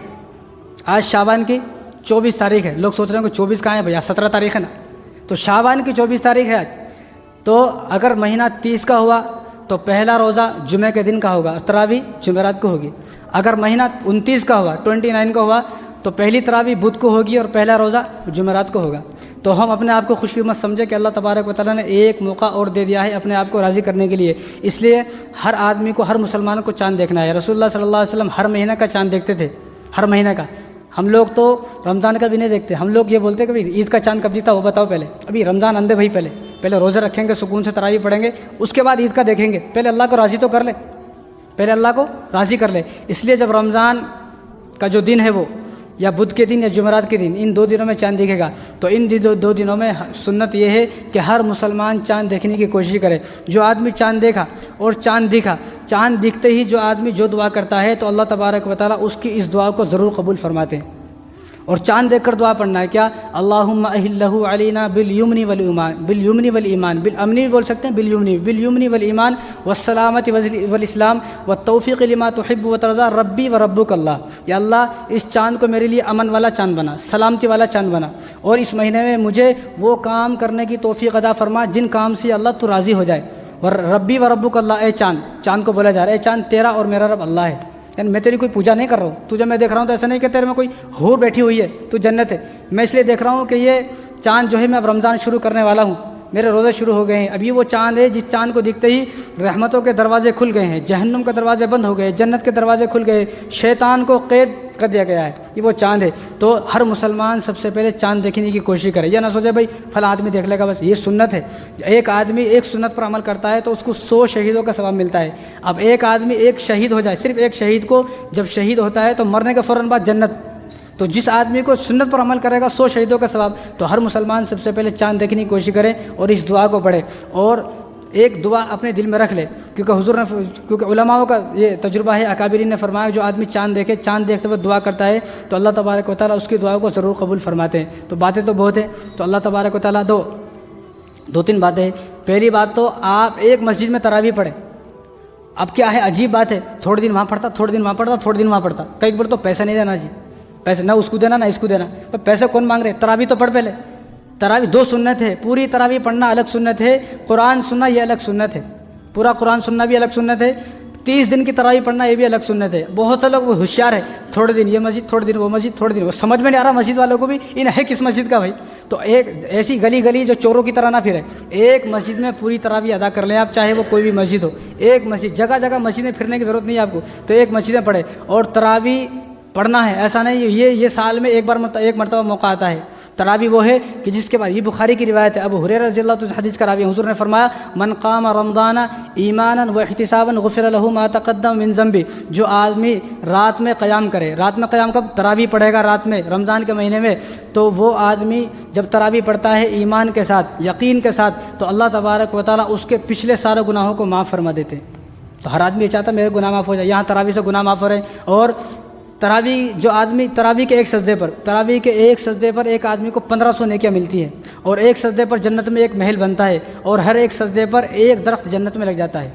آج شعبان کی 24 تاریخ ہے۔ لوگ سوچ رہے ہیں کہ 24 کہاں ہے بھیا، 17 تاریخ ہے نا، تو شعبان کی 24 تاریخ ہے آج۔ تو اگر مہینہ 30 کا ہوا تو پہلا روزہ جمعہ کے دن کا ہوگا، تراویح جمعرات کو ہوگی۔ اگر مہینہ 29 کا ہوا، 29 کا ہوا، تو پہلی تراویح بدھ کو ہوگی اور پہلا روزہ جمعرات کو ہوگا۔ تو ہم اپنے آپ کو خوش قسمت سمجھے کہ اللہ تبارک و تعالیٰ نے ایک موقع اور دے دیا ہے اپنے آپ کو راضی کرنے کے لیے۔ اس لیے ہر آدمی کو، ہر مسلمان کو چاند دیکھنا ہے۔ رسول اللہ صلی اللہ علیہ وسلم ہر مہینہ کا چاند دیکھتے تھے، ہر مہینہ کا۔ ہم لوگ تو رمضان کا بھی نہیں دیکھتے، ہم لوگ یہ بولتے کہ بھائی عید کا چاند کب جیتا وہ بتاؤ پہلے، ابھی رمضان اندے بھائی، پہلے روزے رکھیں گے، سکون سے تراویح پڑھیں گے، اس کے بعد عید کا دیکھیں گے۔ پہلے اللہ کو راضی تو کر لے، پہلے اللہ کو راضی کر لے۔ اس لیے جب رمضان کا جو دن ہے وہ یا بدھ کے دن یا جمعرات کے دن، ان 2 دنوں میں چاند دکھے گا، تو ان 2 دنوں میں سنت یہ ہے کہ ہر مسلمان چاند دیکھنے کی کوشش کرے۔ جو آدمی چاند دیکھا اور چاند دکھا، چاند دکھتے ہی جو آدمی جو دعا کرتا ہے تو اللہ تبارک و تعالیٰ اس کی اس دعا کو ضرور قبول فرماتے ہیں۔ اور چاند دیکھ کر دعا پڑھنا ہے کیا، اللہم اہلہ علینا بالیمن والایمان، بالیمن والایمان، بالامن بھی بول سکتے ہیں، بالیمن والایمان والسلامۃ والاسلام والتوفیق لما تحب وترضى ربی وربک اللہ۔ یا اللہ اس چاند کو میرے لیے امن والا چاند بنا، سلامتی والا چاند بنا، اور اس مہینے میں مجھے وہ کام کرنے کی توفیق عطا فرما جن کام سے اللہ تو راضی ہو جائے۔ اور ربی وربک اللہ، اے چاند کو بولا جا رہا ہے، اے چاند تیرا اور میرا رب اللہ ہے، یعنی میں تیری کوئی پوجا نہیں کر رہا ہوں، تجھے میں دیکھ رہا ہوں تو ایسا نہیں کہ تیرے میں کوئی حور بیٹھی ہوئی ہے، تو جنت ہے، میں اس لیے دیکھ رہا ہوں کہ یہ چاند جو ہے میں اب رمضان شروع کرنے والا ہوں، میرے روزے شروع ہو گئے ہیں، اب یہ وہ چاند ہے جس چاند کو دیکھتے ہی رحمتوں کے دروازے کھل گئے ہیں، جہنم کے دروازے بند ہو گئے، جنت کے دروازے کھل گئے، شیطان کو قید کر دیا گیا ہے، یہ وہ چاند ہے۔ تو ہر مسلمان سب سے پہلے چاند دیکھنے کی کوشش کرے، یہ نہ سوچے بھائی فلاں آدمی دیکھ لے گا بس، یہ سنت ہے۔ ایک آدمی ایک سنت پر عمل کرتا ہے تو اس کو 100 شہیدوں کا ثواب ملتا ہے۔ اب ایک آدمی ایک شہید ہو جائے، صرف ایک شہید کو جب شہید ہوتا ہے تو مرنے کے فوراً بعد جنت، تو جس آدمی کو سنت پر عمل کرے گا 100 شہیدوں کا ثواب۔ تو ہر مسلمان سب سے پہلے چاند دیکھنے کی کوشش کرے اور اس دعا کو پڑھے، اور ایک دعا اپنے دل میں رکھ لے، کیونکہ علماء کا یہ تجربہ ہے، اکابرین نے فرمایا جو آدمی چاند دیکھے، چاند دیکھتے ہوئے دعا کرتا ہے تو اللہ تبارک و تعالیٰ اس کی دعا کو ضرور قبول فرماتے ہیں۔ تو باتیں تو بہت ہیں، تو اللہ تبارک و تعالیٰ دو تین باتیں ہیں۔ پہلی بات تو آپ ایک مسجد میں تراویح پڑھیں۔ اب کیا ہے، عجیب بات ہے، تھوڑے دن وہاں پڑھتا، تھوڑے دن وہاں پڑھتا، تھوڑے دن وہاں پڑھتا، کئی بار تو پیسے نہیں دینا جی، پیسے نہ اس کو دینا نہ اس کو دینا، پر پیسے کون مانگ رہے، تراویح تو پڑھ پہلے۔ تراویح 2 سنت ہے، پوری تراویح پڑھنا الگ سنت ہے، قرآن سننا یہ الگ سنت ہے، پورا قرآن سننا بھی الگ سنت ہے، 30 دن کی تراویح پڑھنا یہ بھی الگ سنت ہے۔ بہت سے لوگ وہ ہوشیار ہے، تھوڑے دن یہ مسجد، تھوڑے دن وہ مسجد، تھوڑے دن وہ، سمجھ میں نہیں آ رہا مسجد والوں کو بھی ان ہے کس مسجد کا بھائی۔ تو ایک ایسی گلی جو چوروں کی طرح نہ پھرے، ایک مسجد میں پوری تراویح ادا کر لیں آپ، چاہے وہ کوئی بھی مسجد ہو، ایک مسجد، جگہ مسجد میں پھرنے کی ضرورت نہیں ہے آپ کو، تو ایک مسجد میں پڑھے اور تراویح پڑھنا ہے۔ ایسا نہیں یہ سال میں ایک مرتبہ موقع آتا ہے۔ تراویح وہ ہے کہ جس کے بعد، یہ بخاری کی روایت ہے، ابو ہریرہ رضی اللہ عنہ حدیث کا راوی، حضور نے فرمایا من قام رمضان ایمانا واحتسابا غفر له ما تقدم من ذنبه، جو آدمی رات میں قیام کرے، رات میں قیام کب، تراویح پڑھے گا رات میں رمضان کے مہینے میں، تو وہ آدمی جب تراویح پڑھتا ہے ایمان کے ساتھ، یقین کے ساتھ، تو اللہ تبارک و تعالیٰ اس کے پچھلے سارے گناہوں کو معاف فرما دیتے ہیں۔ تو ہر آدمی یہ چاہتا ہے میرے گناہ معاف ہو جائے، یہاں تراویح سے گناہ معاف ہو رہے ہیں۔ اور جو آدمی تراویح کے ایک سجدے پر ایک آدمی کو 1500 نیکیاں ملتی ہیں، اور ایک سجدے پر جنت میں ایک محل بنتا ہے، اور ہر ایک سجدے پر ایک درخت جنت میں لگ جاتا ہے۔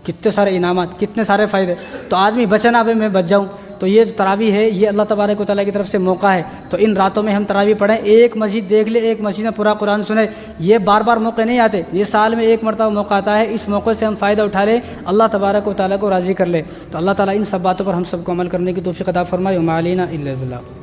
کتنے سارے انعامات، کتنے سارے فائدے۔ تو آدمی بچے نہ ابھی میں بچ جاؤں، تو یہ جو تراویح ہے یہ اللہ تبارک و تعالیٰ کی طرف سے موقع ہے۔ تو ان راتوں میں ہم تراویح پڑھیں، ایک مسجد دیکھ لے، ایک مسجد میں پورا قرآن سنیں، یہ بار بار موقع نہیں آتے، یہ سال میں ایک مرتبہ موقع آتا ہے، اس موقع سے ہم فائدہ اٹھا لیں، اللہ تبارک و تعالیٰ کو راضی کر لے۔ تو اللہ تعالیٰ ان سب باتوں پر ہم سب کو عمل کرنے کی توفیق عطا فرمائے۔ وما علینا الا البلاغ۔